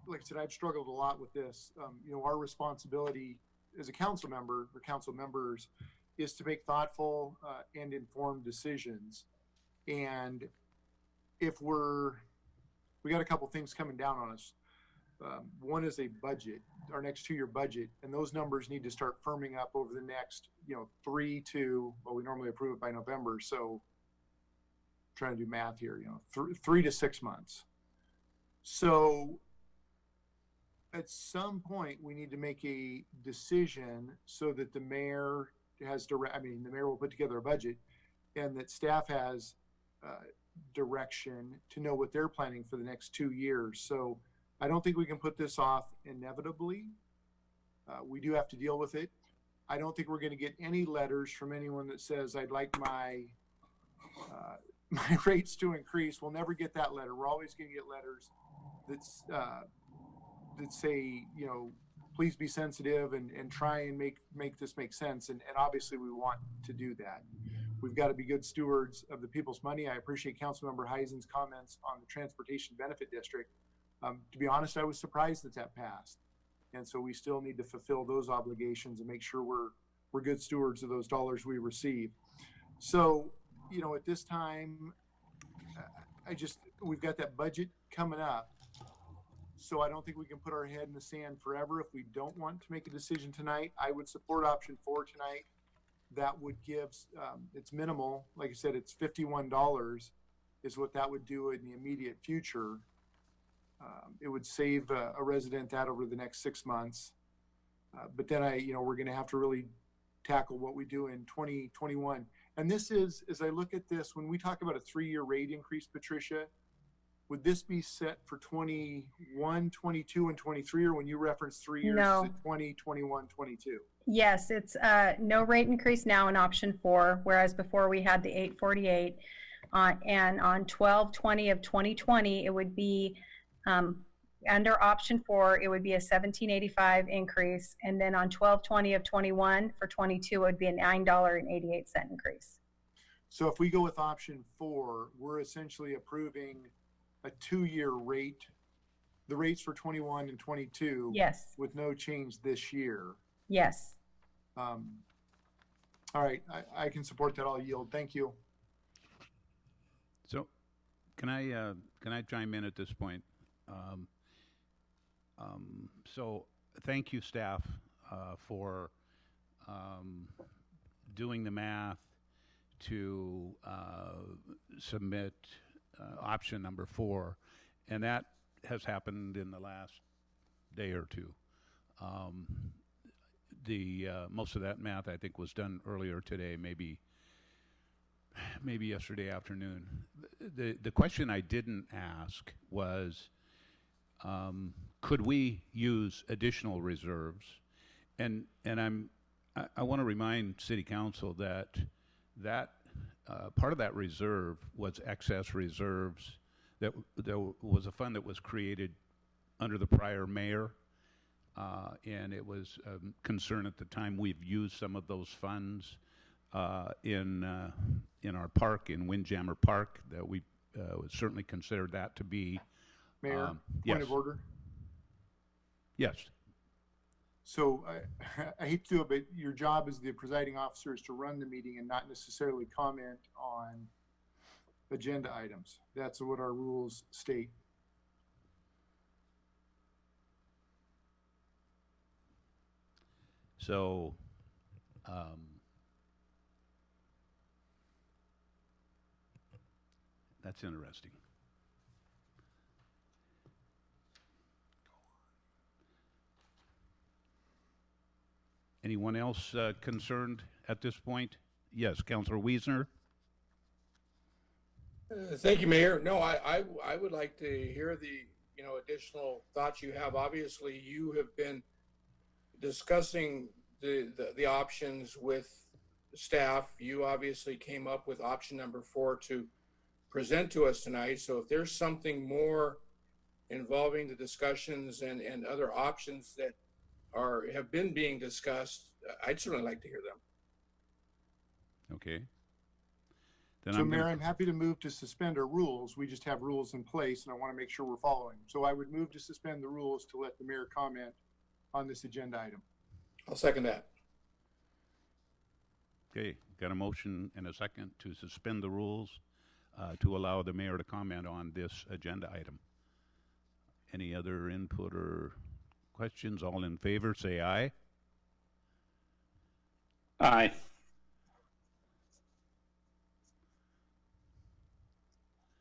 like I said, I've struggled a lot with this. You know, our responsibility as a council member or council members is to make thoughtful and informed decisions. And if we got a couple things coming down on us. One is a budget, our next 2-year budget, and those numbers need to start firming up over the next, you know, we normally approve it by November. So trying to do math here, you know, 3 to 6 months. So at some point we need to make a decision so that the mayor has the mayor will put together a budget and that staff has direction to know what they're planning for the next 2 years. So I don't think we can put this off inevitably. We do have to deal with it. I don't think we're going to get any letters from anyone that says, I'd like my my rates to increase. We'll never get that letter. We're always going to get letters that say, you know, please be sensitive and try and make this make sense. And obviously we want to do that. We've got to be good stewards of the people's money. I appreciate Councilmember Heisen's comments on the Transportation Benefit District. To be honest, I was surprised that passed. And so we still need to fulfill those obligations and make sure we're good stewards of those dollars we receive. So, you know, at this time, we've got that budget coming up. So I don't think we can put our head in the sand forever. If we don't want to make a decision tonight, I would support option 4 tonight. That would give, it's minimal. Like I said, it's $51 is what that would do in the immediate future. It would save a resident that over the next 6 months. But then we're going to have to really tackle what we do in 2021. And this is, as I look at this, when we talk about a 3-year rate increase, Patricia, would this be set for 21, 22, and 23, or when you reference 3 years, No. is it 20, 21, 22? Yes, it's no rate increase now in option 4, whereas before we had the 848. And on 12/20 of 2020, it would be under option 4, it would be a $17.85 increase, and then on 12/20 of 21 for 22, it would be a $9.88 increase. So if we go with option 4, we're essentially approving a 2-year rate, the rates for 21 and 22. Yes. With no change this year. Yes. All right, I can support that. I'll yield. Thank you. So, can I chime in at this point? So, thank you, staff, for doing the math to submit option number 4, and that has happened in the last day or two. Most of that math, I think, was done earlier today, maybe yesterday afternoon. The question I didn't ask was, could we use additional reserves? And I want to remind City Council that part of that reserve was excess reserves. That there was a fund that was created under the prior mayor. And it was a concern at the time. We've used some of those funds in our park, in Windjammer Park, that we would certainly consider that to be. Mayor, yes. point of order. Yes. So I hate to do it, but your job as the presiding officer is to run the meeting and not necessarily comment on agenda items. That's what our rules state. So, that's interesting. Anyone else concerned at this point? Yes, Councilor Wiesner. Thank you, Mayor. No, I would like to hear the, additional thoughts you have. Obviously, you have been discussing the options with staff. You obviously came up with option number 4 to present to us tonight. So if there's something more involving the discussions and other options that have been being discussed, I'd certainly like to hear them. Okay. Then So, Mayor, I'm happy to move to suspend our rules. We just have rules in place, and I want to make sure we're following. So I would move to suspend the rules to let the mayor comment on this agenda item. I'll second that. Okay, got a motion and a second to suspend the rules to allow the mayor to comment on this agenda item. Any other input or questions? All in favor, say aye. Aye.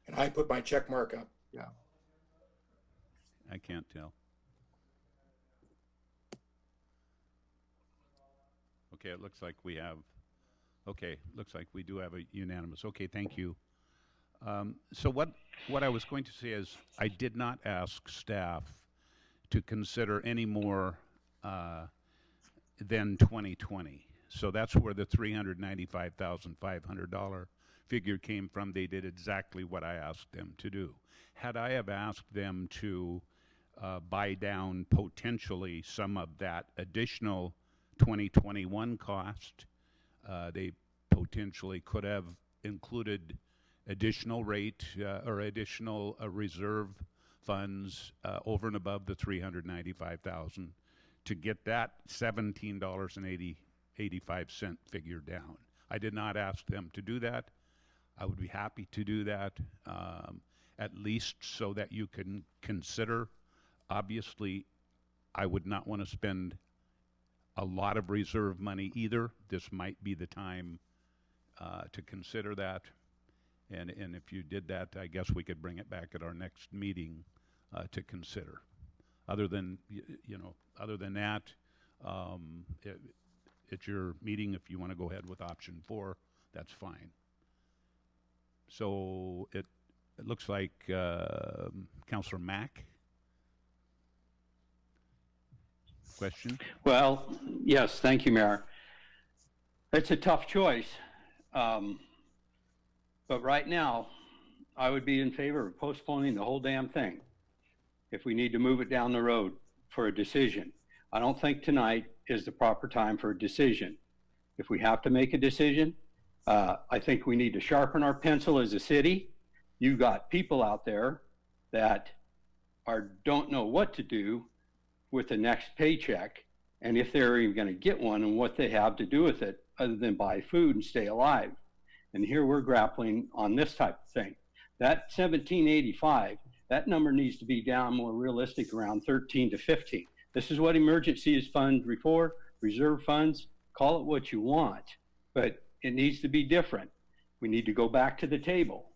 And I put my check mark up. Yeah. I can't tell. Okay, it looks like we have, looks like we do have a unanimous. Okay, thank you. So what I was going to say is I did not ask staff to consider any more than 2020. So that's where the $395,500 figure came from. They did exactly what I asked them to do. Had I have asked them to buy down potentially some of that additional 2021 cost, they potentially could have included additional rate or additional reserve funds over and above the $395,000 to get that $17.85 figure down. I did not ask them to do that. I would be happy to do that, at least so that you can consider. Obviously, I would not want to spend a lot of reserve money either. This might be the time to consider that. And if you did that, I guess we could bring it back at our next meeting to consider. Other than, other than that, it's your meeting. If you want to go ahead with option 4, that's fine. So it looks like Councilor Mack. Question? Well, yes, thank you, Mayor. It's a tough choice. But right now, I would be in favor of postponing the whole damn thing if we need to move it down the road for a decision. I don't think tonight is the proper time for a decision. If we have to make a decision, I think we need to sharpen our pencil as a city. You've got people out there that don't know what to do with the next paycheck, and if they're even going to get one, and what they have to do with it other than buy food and stay alive. And here we're grappling on this type of thing. That 1785, that number needs to be down more realistic, around 13 to 15. This is what emergencies fund for, reserve funds, call it what you want, but it needs to be different. We need to go back to the table.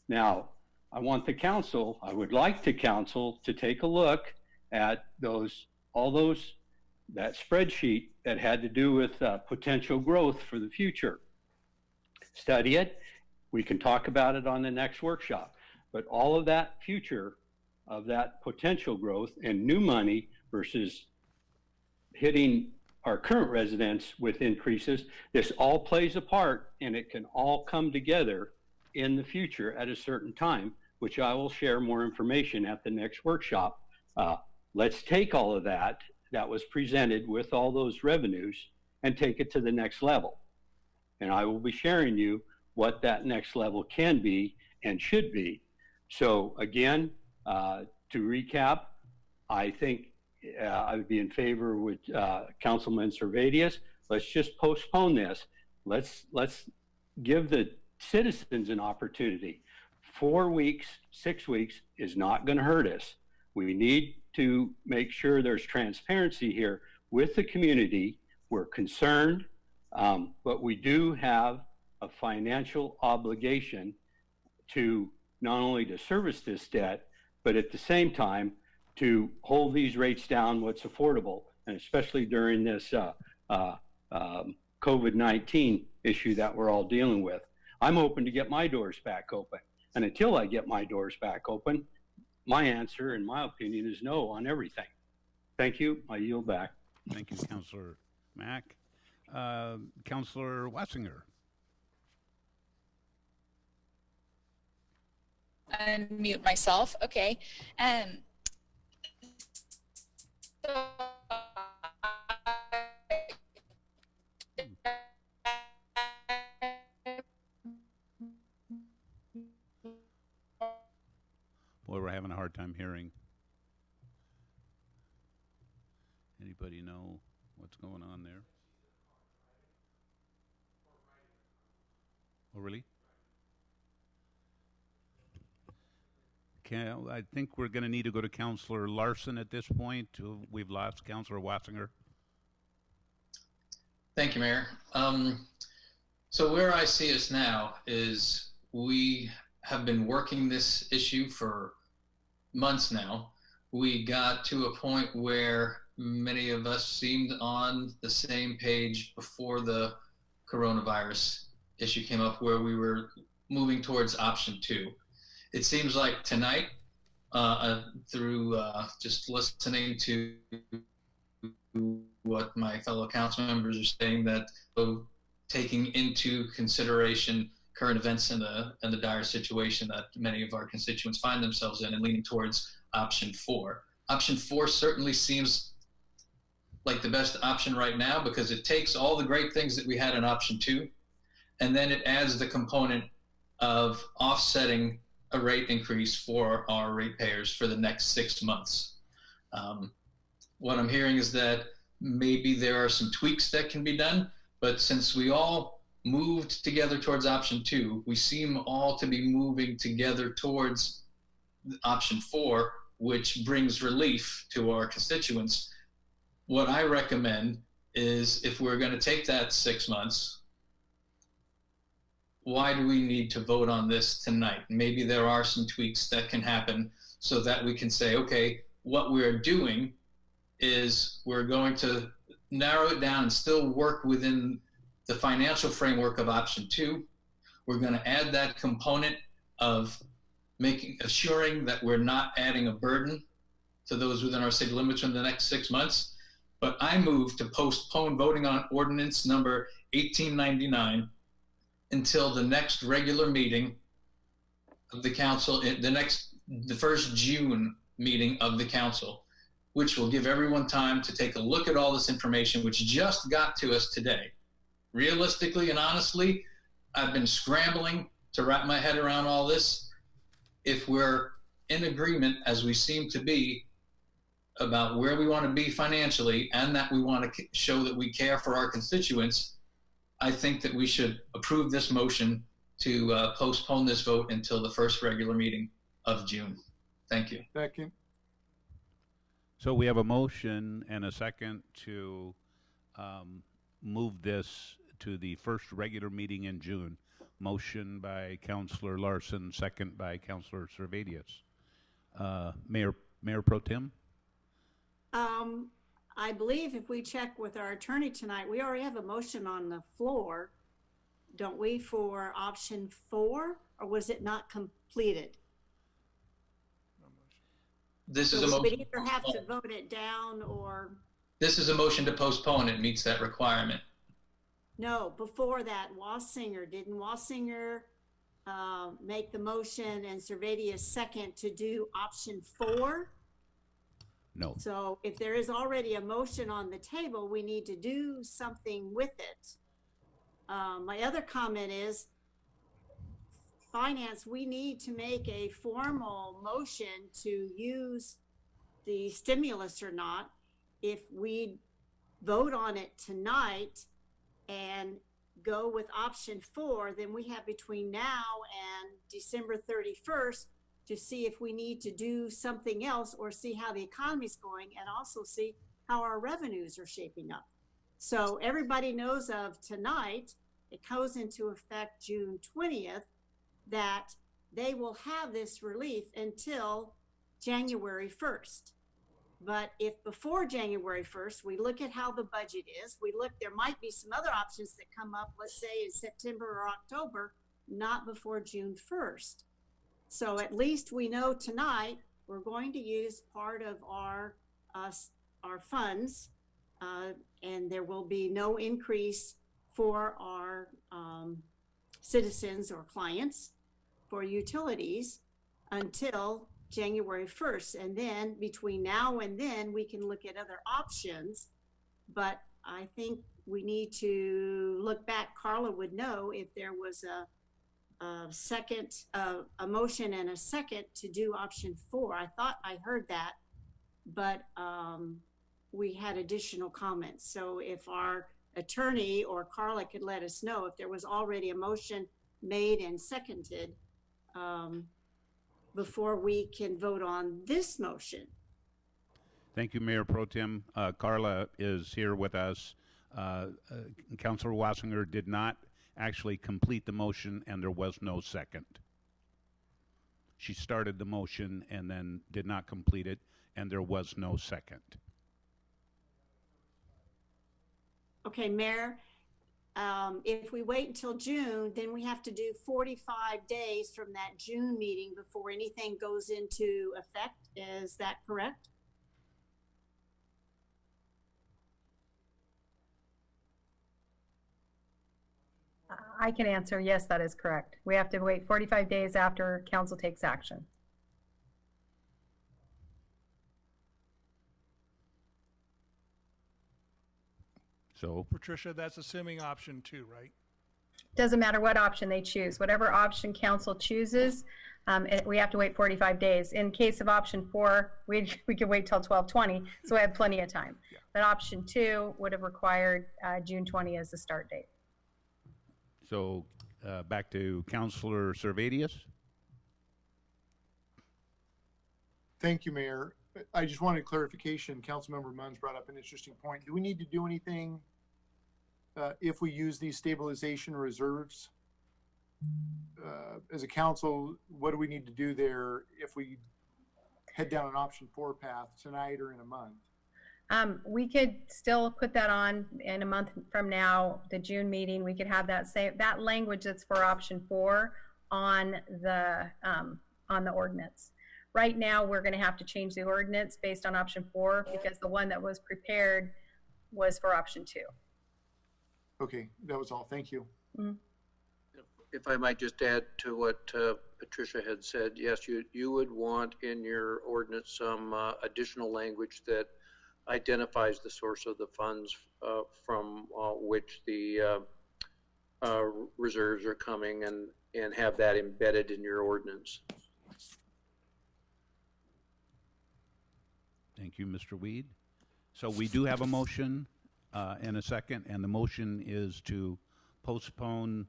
Now, I would like the council to take a look at that spreadsheet that had to do with potential growth for the future. Study it. We can talk about it on the next workshop. But all of that future of that potential growth and new money versus hitting our current residents with increases, this all plays a part, and it can all come together in the future at a certain time, which I will share more information at the next workshop. Let's take all of that was presented with all those revenues and take it to the next level. And I will be sharing you what that next level can be and should be. So again, to recap, I think I would be in favor with Councilman Servadius. Let's just postpone this. Let's give the citizens an opportunity. 4 weeks, 6 weeks is not going to hurt us. We need to make sure there's transparency here with the community. We're concerned, but we do have a financial obligation to not only to service this debt, but at the same time to hold these rates down what's affordable, and especially during this COVID-19 issue that we're all dealing with. I'm hoping to get my doors back open. And until I get my doors back open, my answer, in my opinion, is no on everything. Thank you. I yield back. Thank you, Councilor Mack. Councilor Wassinger. Unmute myself. Okay. So Boy, we're having a hard time hearing. Anybody know what's going on there? Oh, really? I think we're going to need to go to Councilor Larson at this point. We've lost Councilor Wassinger. Thank you, Mayor. So where I see us now is we have been working this issue for months now. We got to a point where many of us seemed on the same page before the coronavirus issue came up, where we were moving towards option 2. It seems like tonight, through just listening to what my fellow council members are saying, that taking into consideration current events and the dire situation that many of our constituents find themselves in, and leaning towards option 4. Option 4 certainly seems like the best option right now, because it takes all the great things that we had in option 2, and then it adds the component of offsetting a rate increase for our ratepayers for the next 6 months. What I'm hearing is that maybe there are some tweaks that can be done, but since we all moved together towards option 2, we seem all to be moving together towards option 4, which brings relief to our constituents. What I recommend is, if we're going to take that 6 months, why do we need to vote on this tonight? Maybe there are some tweaks that can happen so that we can say, okay, what we're doing is we're going to narrow it down and still work within the financial framework of option 2. We're going to add that component of assuring that we're not adding a burden to those within our city limits in the next 6 months. But I move to postpone voting on ordinance number 1899 until the next regular meeting of the council, the first June meeting of the council, which will give everyone time to take a look at all this information, which just got to us today. Realistically and honestly, I've been scrambling to wrap my head around all this. If we're in agreement, as we seem to be, about where we want to be financially, and that we want to show that we care for our constituents, I think that we should approve this motion to postpone this vote until the first regular meeting of June. Thank you. Second. So we have a motion and a second to move this to the first regular meeting in June. Motion by Councilor Larson, second by Councilor Servadius. Mayor Pro Tem? I believe if we check with our attorney tonight, we already have a motion on the floor, don't we, for option 4, or was it not completed? This is So a we would motion. either have to vote it down or, This is a motion to postpone. It meets that requirement. no, before that, didn't Wassinger make the motion and Servadius second to do option 4? No. So if there is already a motion on the table, we need to do something with it. My other comment is, finance, we need to make a formal motion to use the stimulus or not. If we vote on it tonight and go with option 4, then we have between now and December 31st to see if we need to do something else, or see how the economy's going, and also see how our revenues are shaping up. So everybody knows of tonight, it goes into effect June 20th, that they will have this relief until January 1st. But if before January 1st, we look at how the budget is, there might be some other options that come up, let's say in September or October, not before June 1st. So at least we know tonight we're going to use part of our funds, and there will be no increase for our citizens or clients for utilities until January 1st. And then between now and then, we can look at other options. But I think we need to look back. Carla would know if there was a motion and a second to do option 4. I thought I heard that, but we had additional comments. So if our attorney or Carla could let us know if there was already a motion made and seconded before we can vote on this motion. Thank you, Mayor Pro Tem. Carla is here with us. Councilor Wassinger did not actually complete the motion, and there was no second. She started the motion and then did not complete it, and there was no second. Okay, Mayor, if we wait until June, then we have to do 45 days from that June meeting before anything goes into effect. Is that correct? I can answer, yes, that is correct. We have to wait 45 days after council takes action. So, Patricia, that's assuming option 2, right? Doesn't matter what option they choose. Whatever option council chooses, we have to wait 45 days. In case of option 4, we could wait till 12/20, so we have plenty of time. Yeah. But option 2 would have required June 20 as the start date. So back to Councilor Servadius. Thank you, Mayor. I just wanted clarification. Councilmember Munns brought up an interesting point. Do we need to do anything if we use these stabilization reserves? As a council, what do we need to do there if we head down an option 4 path tonight or in a month? We could still put that on in a month from now, the June meeting. We could have that language that's for option 4 on the ordinance. Right now, we're going to have to change the ordinance based on option 4 because the one that was prepared was for option 2. Okay, that was all. Thank you. Mm-hmm. If I might just add to what Patricia had said, yes, you would want in your ordinance some additional language that identifies the source of the funds from which the reserves are coming, and have that embedded in your ordinance. Thank you, Mr. Weed. So we do have a motion and a second, and the motion is to postpone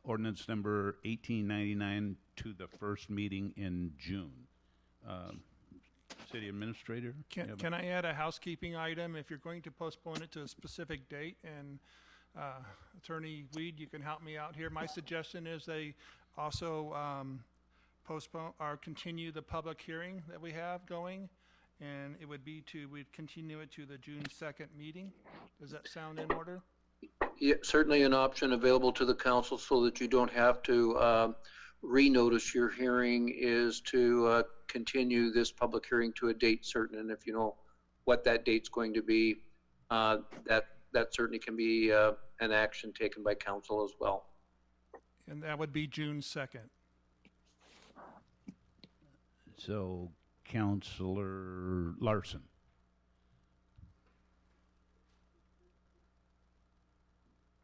ordinance number 1899 to the first meeting in June. City Administrator? Can I add a housekeeping item? If you're going to postpone it to a specific date, and Attorney Weed, you can help me out here. My suggestion is they also postpone or continue the public hearing that we have going, and it would be we'd continue it to the June 2nd meeting. Does that sound in order? Yeah, certainly an option available to the council so that you don't have to renotice your hearing is to continue this public hearing to a date certain. And if you know what that date's going to be, that certainly can be an action taken by council as well. And that would be June 2nd. So, Councilor Larson.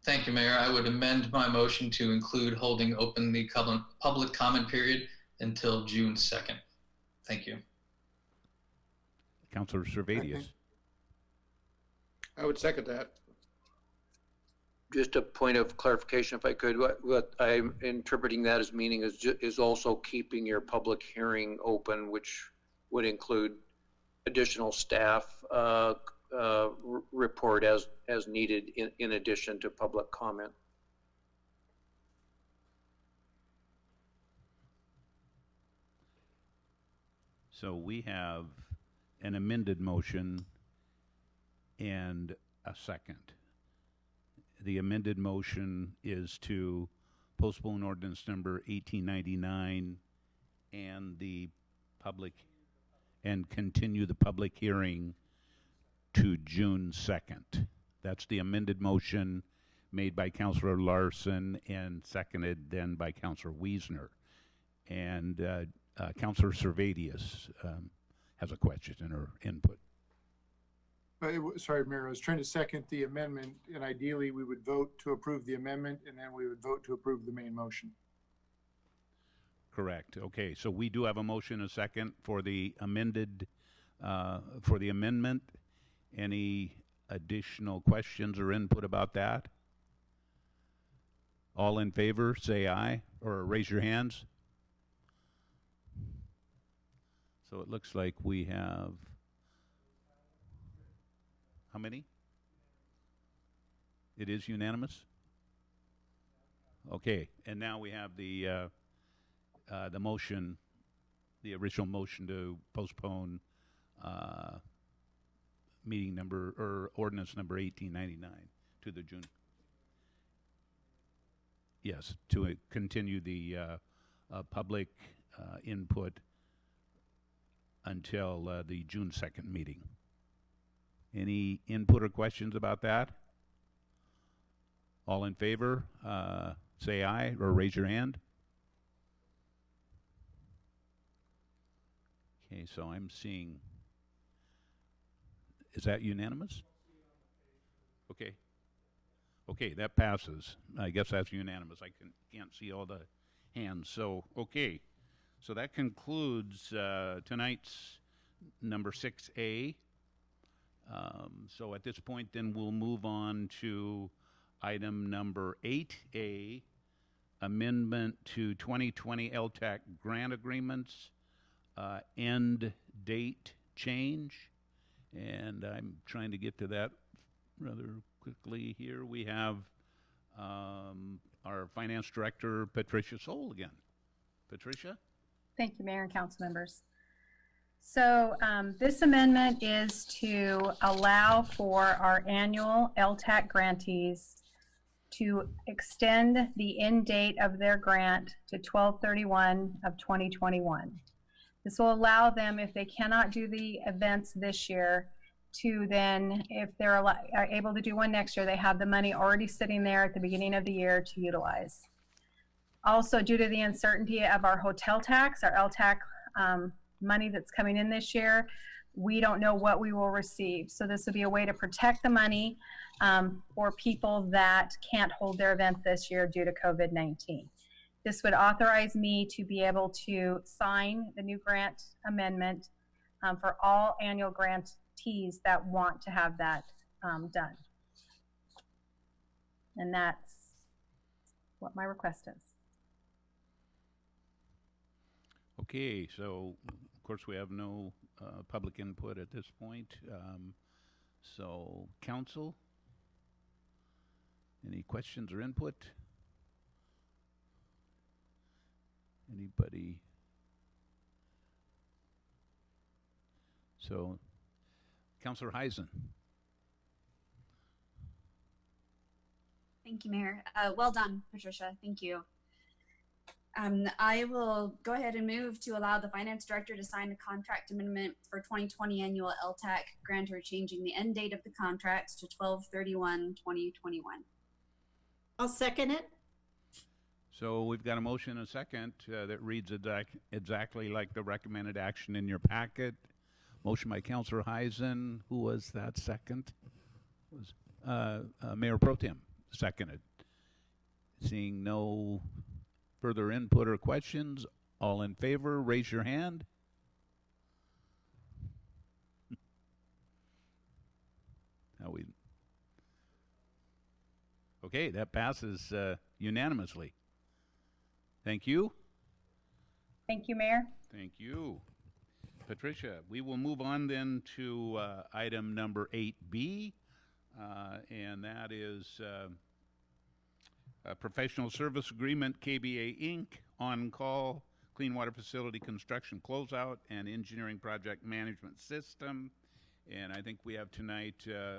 Thank you, Mayor. I would amend my motion to include holding open the public comment period until June 2nd. Thank you. Councilor Servadius. I would second that. Just a point of clarification, if I could, what I'm interpreting that as meaning is also keeping your public hearing open, which would include additional staff report as needed in addition to public comment. So we have an amended motion and a second. The amended motion is to postpone ordinance number 1899 and continue the public hearing to June 2nd. That's the amended motion made by Councilor Larson and seconded then by Councilor Wiesner. And Councilor Servadius has a question or input. Sorry, Mayor, I was trying to second the amendment, and ideally we would vote to approve the amendment, and then we would vote to approve the main motion. Correct. Okay, so we do have a motion, a second for the amended, for the amendment. Any additional questions or input about that? All in favor, say aye, or raise your hands. So it looks like we have, how many? It is unanimous? Okay, and now we have the motion, the original motion to postpone meeting number, or ordinance number 1899 to the June. Yes, to continue the public input until the June 2nd meeting. Any input or questions about that? All in favor, say aye or raise your hand. Okay, so I'm seeing, is that unanimous? Okay. Okay, that passes. I guess that's unanimous. I can't see all the hands. So, okay. So that concludes tonight's number 6A. So at this point, then we'll move on to item number 8A, amendment to 2020 LTAC grant agreements, end date change. And I'm trying to get to that rather quickly here. We have our finance director, Patricia Soul, again. Patricia? Thank you, Mayor and council members. So this amendment is to allow for our annual LTAC grantees to extend the end date of their grant to 12/31 of 2021. This will allow them, if they cannot do the events this year, to then, if they're are able to do one next year, they have the money already sitting there at the beginning of the year to utilize. Also, due to the uncertainty of our hotel tax, our LTAC money that's coming in this year, we don't know what we will receive. So this will be a way to protect the money for people that can't hold their event this year due to COVID-19. This would authorize me to be able to sign the new grant amendment for all annual grantees that want to have that done. And that's what my request is. Okay, so of course we have no public input at this point. So council, any questions or input? Anybody? So, Councilor Heisen. Thank you, Mayor. Well done, Patricia. Thank you. I will go ahead and move to allow the finance director to sign the contract amendment for 2020 annual LTAC grantor, changing the end date of the contracts to 12/31/2021. I'll second it. So we've got a motion and a second that reads exactly like the recommended action in your packet. Motion by Councilor Heisen. Who was that second? Was Mayor Pro Tem seconded. Seeing no further input or questions, all in favor, raise your hand. Okay, that passes unanimously. Thank you. Thank you, Mayor. Thank you. Patricia, we will move on then to item number 8B, and that is a professional service agreement, KBA Inc., on-call Clean Water Facility Construction Closeout and Engineering Project Management System. And I think we have tonight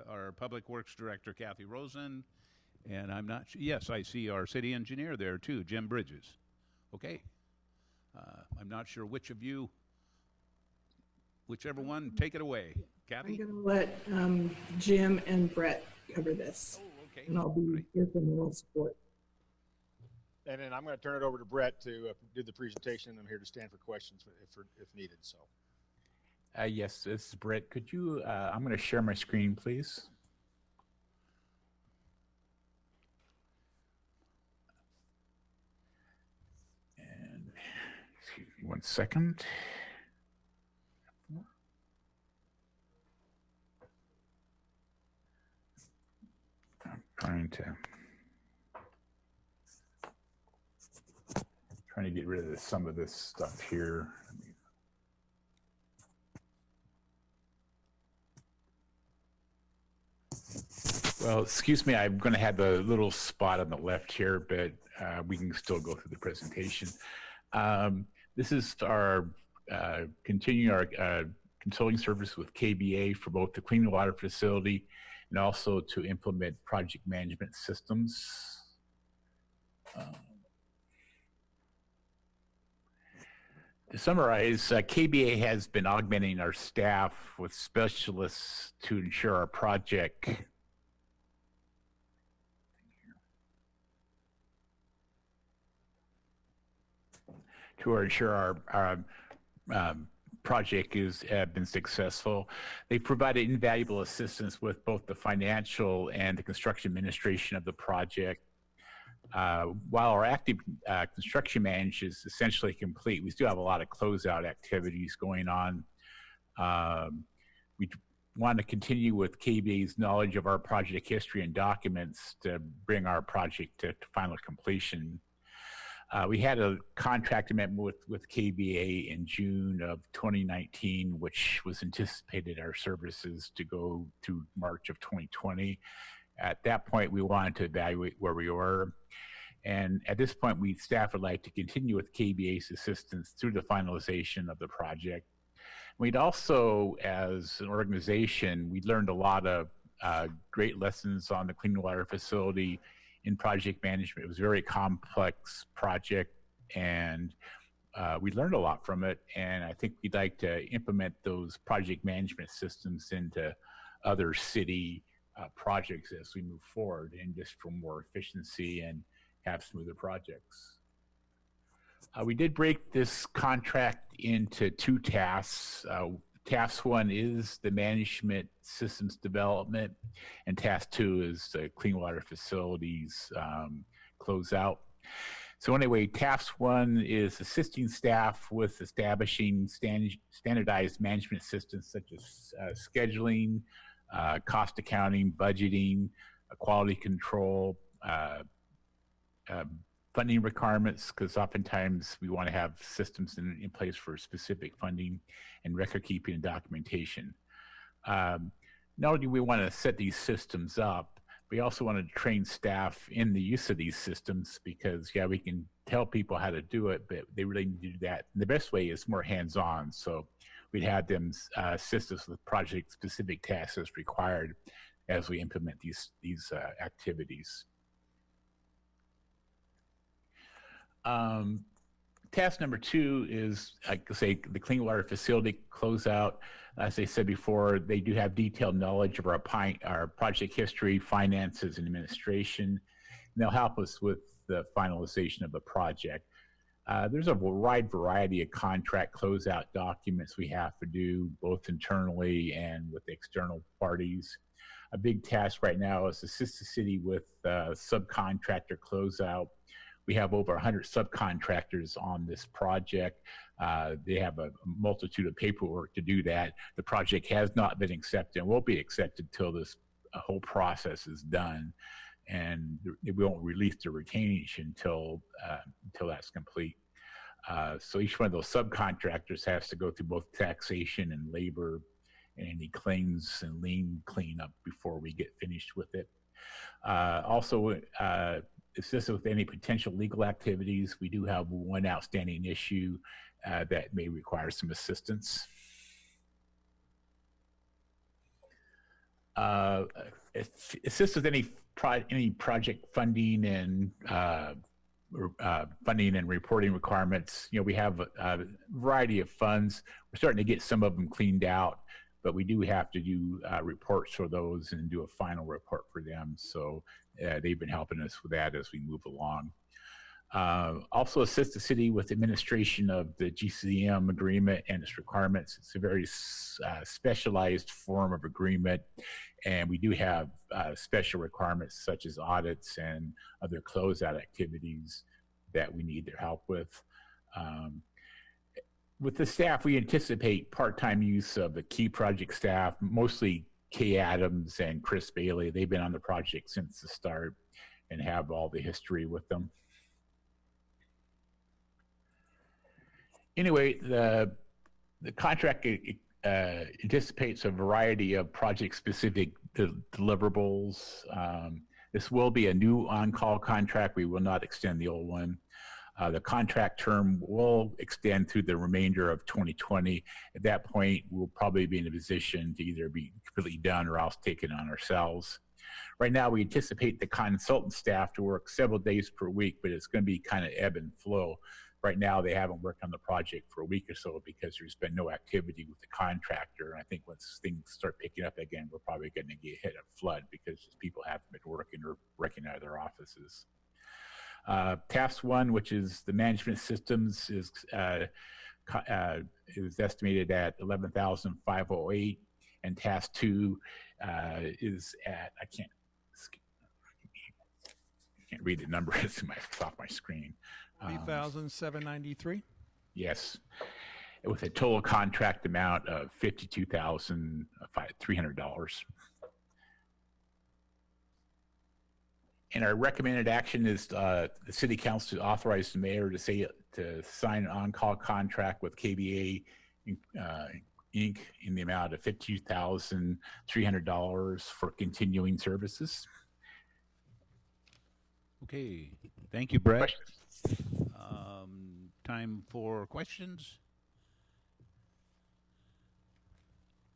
our Public Works Director, Kathy Rosen. And I'm not sure, yes, I see our city engineer there too, Jim Bridges. Okay. I'm not sure which of you, whichever one, take it away. Kathy? I'm going to let Jim and Brett cover this. Oh, okay. And I'll be here for moral support. And then I'm going to turn it over to Brett to do the presentation. I'm here to stand for questions if needed. So. Yes, this is Brett. Could you, I'm going to share my screen, please. And excuse me 1 second. I'm trying to get rid of some of this stuff here. Well, excuse me, I'm going to have a little spot on the left here, but we can still go through the presentation. This is our continuing our consulting service with KBA for both the clean water facility and also to implement project management systems. To summarize, KBA has been augmenting our staff with specialists to ensure our project project has been successful. They provided invaluable assistance with both the financial and the construction administration of the project. While our active construction management is essentially complete, we still have a lot of closeout activities going on. We want to continue with KBA's knowledge of our project history and documents to bring our project to final completion. We had a contract amendment with KBA in June of 2019, which was anticipated our services to go to March of 2020. At that point, we wanted to evaluate where we were. And at this point, staff would like to continue with KBA's assistance through the finalization of the project. We'd also, as an organization, we learned a lot of great lessons on the clean water facility in project management. It was a very complex project, and we learned a lot from it. And I think we'd like to implement those project management systems into other city projects as we move forward, and just for more efficiency and have smoother projects. We did break this contract into two tasks. Task one is the management systems development, and task two is the clean water facilities closeout. So anyway, task one is assisting staff with establishing standardized management systems such as scheduling, cost accounting, budgeting, quality control, funding requirements, because oftentimes we want to have systems in place for specific funding, and record keeping and documentation. Not only do we want to set these systems up, we also want to train staff in the use of these systems, because yeah, we can tell people how to do it, but they really need to do that. And the best way is more hands-on. So we'd have them assist us with project-specific tasks as required as we implement these activities. Task number two is, like I say, the clean water facility closeout. As I said before, they do have detailed knowledge of our project history, finances, and administration. And they'll help us with the finalization of the project. There's a wide variety of contract closeout documents we have to do, both internally and with external parties. A big task right now is assist the city with subcontractor closeout. We have over 100 subcontractors on this project. They have a multitude of paperwork to do that. The project has not been accepted and won't be accepted till this whole process is done. And we won't release the retainage until that's complete. So each one of those subcontractors has to go through both taxation and labor and any claims and lien cleanup before we get finished with it. Also, assist with any potential legal activities. We do have one outstanding issue that may require some assistance. Assist with any project funding and funding and reporting requirements. You know, we have a variety of funds. We're starting to get some of them cleaned out, but we do have to do reports for those and do a final report for them. So they've been helping us with that as we move along. Also assist the city with administration of the GCM agreement and its requirements. It's a very specialized form of agreement, and we do have special requirements such as audits and other closeout activities that we need their help with. With the staff, we anticipate part-time use of the key project staff, mostly Kay Adams and Chris Bailey. They've been on the project since the start and have all the history with them. Anyway, the contract anticipates a variety of project-specific deliverables. This will be a new on-call contract. We will not extend the old one. The contract term will extend through the remainder of 2020. At that point, we'll probably be in a position to either be completely done or else take it on ourselves. Right now, we anticipate the consultant staff to work several days per week, but it's going to be kind of ebb and flow. Right now, they haven't worked on the project for a week or so because there's been no activity with the contractor. And I think once things start picking up again, we're probably going to get hit a flood because people haven't been working or working out of their offices. Task 1, which is the management systems, is estimated at 11,508, and Task 2 is at, I can't read the number, it's off my screen. 3,793. Yes, with a total contract amount of $52,300. And our recommended action is the City Council to authorize the mayor to sign an on-call contract with KBA Inc. in the amount of $52,300 for continuing services. Okay, thank you, Brett. Time for questions.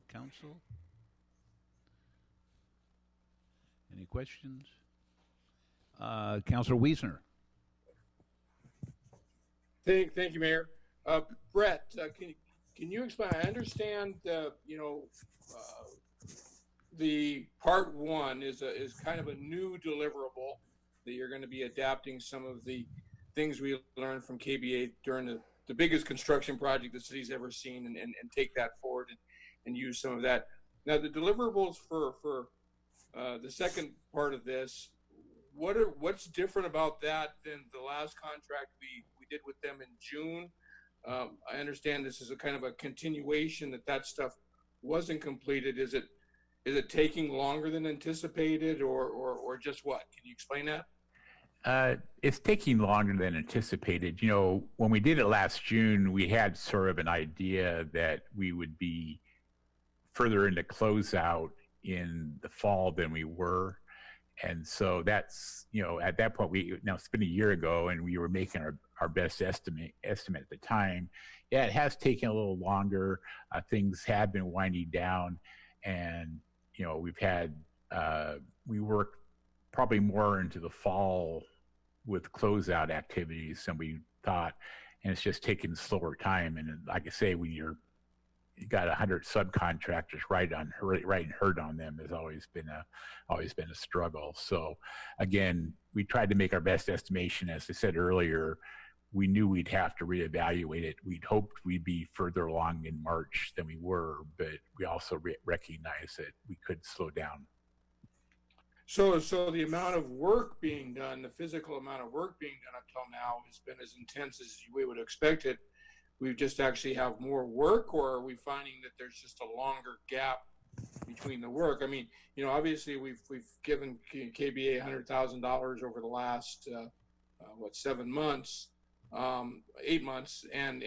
Council? Any questions? Councilor Wiesner. Thank you, Mayor. Brett, can you explain? I understand, the part 1 is kind of a new deliverable that you're going to be adapting some of the things we learned from KBA during the biggest construction project the city's ever seen, and take that forward and use some of that. Now, the deliverables for the second part of this, what's different about that than the last contract we did with them in June? I understand this is a kind of a continuation that stuff wasn't completed. Is it taking longer than anticipated, or just what? Can you explain that? It's taking longer than anticipated. You know, when we did it last June, we had sort of an idea that we would be further into closeout in the fall than we were. And so that's, at that point, it's been a year ago and we were making our best estimate at the time. Yeah, it has taken a little longer. Things have been winding down, and, we've had, we worked probably more into the fall with closeout activities than we thought, and it's just taking slower time. And like I say, when you got 100 subcontractors right and hurt on them has always been a struggle. So again, we tried to make our best estimation. As I said earlier, we knew we'd have to reevaluate it. We'd hoped we'd be further along in March than we were, but we also recognized that we could slow down. So the amount of work being done, the physical amount of work being done up till now has been as intense as we would expect it. We just actually have more work, or are we finding that there's just a longer gap between the work? I mean, obviously we've given KBA $100,000 over the last 7 months, 8 months, and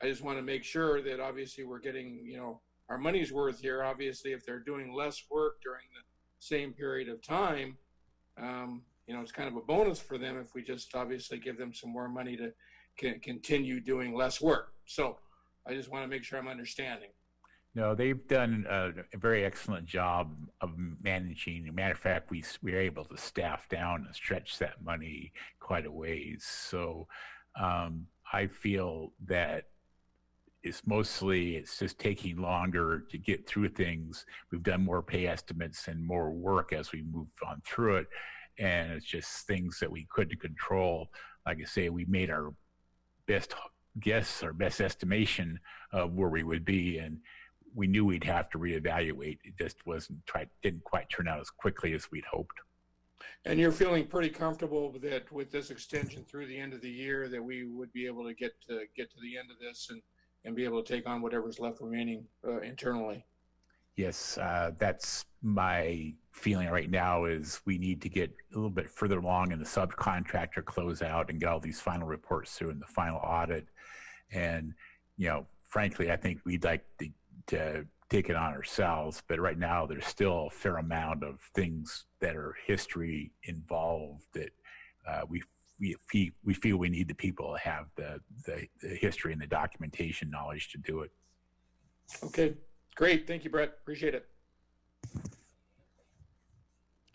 I just want to make sure that obviously we're getting our money's worth here. Obviously, if they're doing less work during the same period of time, it's kind of a bonus for them if we just obviously give them some more money to continue doing less work. So I just want to make sure I'm understanding. No, they've done a very excellent job of managing. As a matter of fact, we were able to staff down and stretch that money quite a ways. So I feel that it's just taking longer to get through things. We've done more pay estimates and more work as we move on through it. And it's just things that we couldn't control. Like I say, we made our best guess, our best estimation of where we would be. And we knew we'd have to reevaluate. It just didn't quite turn out as quickly as we'd hoped. And you're feeling pretty comfortable that with this extension through the end of the year, that we would be able to get to the end of this and be able to take on whatever's left remaining internally. Yes, that's my feeling right now. Is we need to get a little bit further along in the subcontractor closeout and get all these final reports through in the final audit. And frankly, I think we'd like to take it on ourselves, but right now there's still a fair amount of things that are history involved that we feel we need the people to have the history and the documentation knowledge to do it. Okay, great. Thank you, Brett. Appreciate it.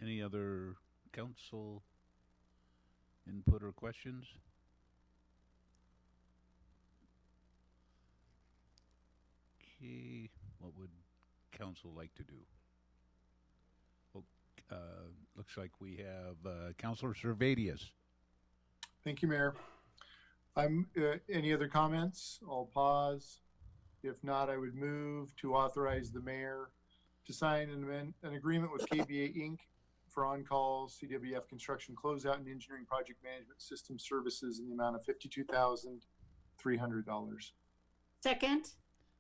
Any other council input or questions? Okay, what would council like to do? Looks like we have Councilor Servadius. Thank you, Mayor. Any other comments? I'll pause. If not, I would move to authorize the mayor to sign an agreement with KBA Inc. for on-call CWF construction closeout and engineering project management system services in the amount of $52,300. Second.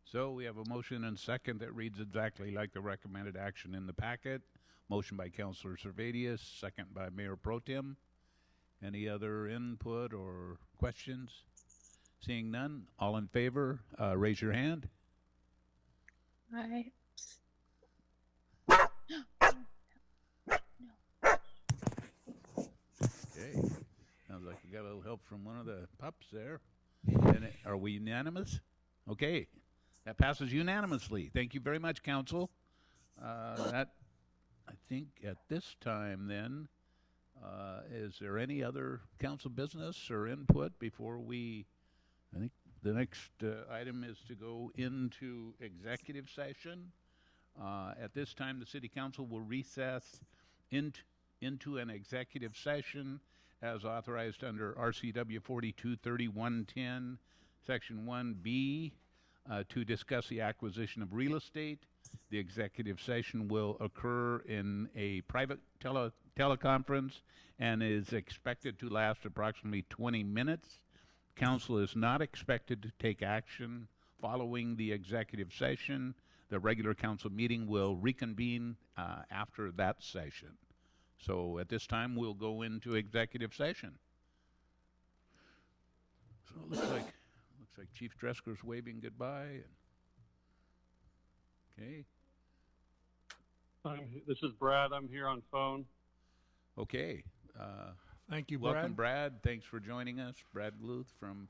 So we have a motion and second that reads exactly like the recommended action in the packet. Motion by Councilor Servadius, second by Mayor Pro Tem. Any other input or questions? Seeing none, all in favor, raise your hand. Aye. Okay. Sounds like you got a little help from one of the pups there. And are we unanimous? Okay. That passes unanimously. Thank you very much, Council. That, I think, at this time then, is there any other council business or input before I think the next item is to go into executive session. At this time, the City Council will recess into an executive session as authorized under RCW 423110, Section 1B, to discuss the acquisition of real estate. The executive session will occur in a private teleconference and is expected to last approximately 20 minutes. Council is not expected to take action following the executive session. The regular council meeting will reconvene after that session. So at this time, we'll go into executive session. So it looks like Chief Dresker's waving goodbye. Okay. This is Brad. I'm here on phone. Okay. Thank you, Brad. Welcome, Brad. Thanks for joining us. Brad Bluth from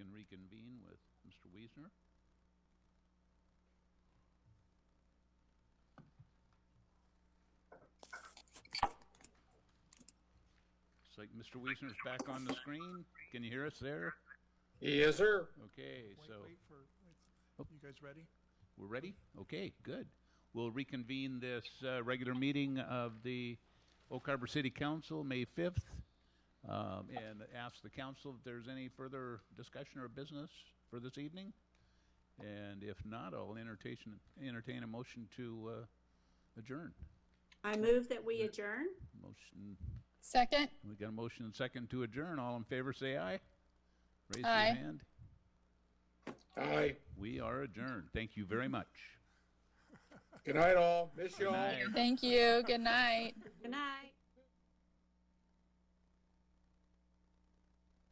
can reconvene with Mr. Wiesner. Looks like Mr. Wiesner's back on the screen. Can you hear us there? Yes, sir. Okay, so You guys ready? we're ready? Okay, good. We'll reconvene this regular meeting of the Oak Harbor City Council, May 5th, and ask the council if there's any further discussion or business for this evening. And if not, I'll entertain a motion to adjourn. I move that we adjourn. Motion. Second. We got a motion and second to adjourn. All in favor, say aye. Raise Aye. your hand. Aye. We are adjourned. Thank you very much. Good night, all. Miss you Good all. night. Thank you. Good night. Good night.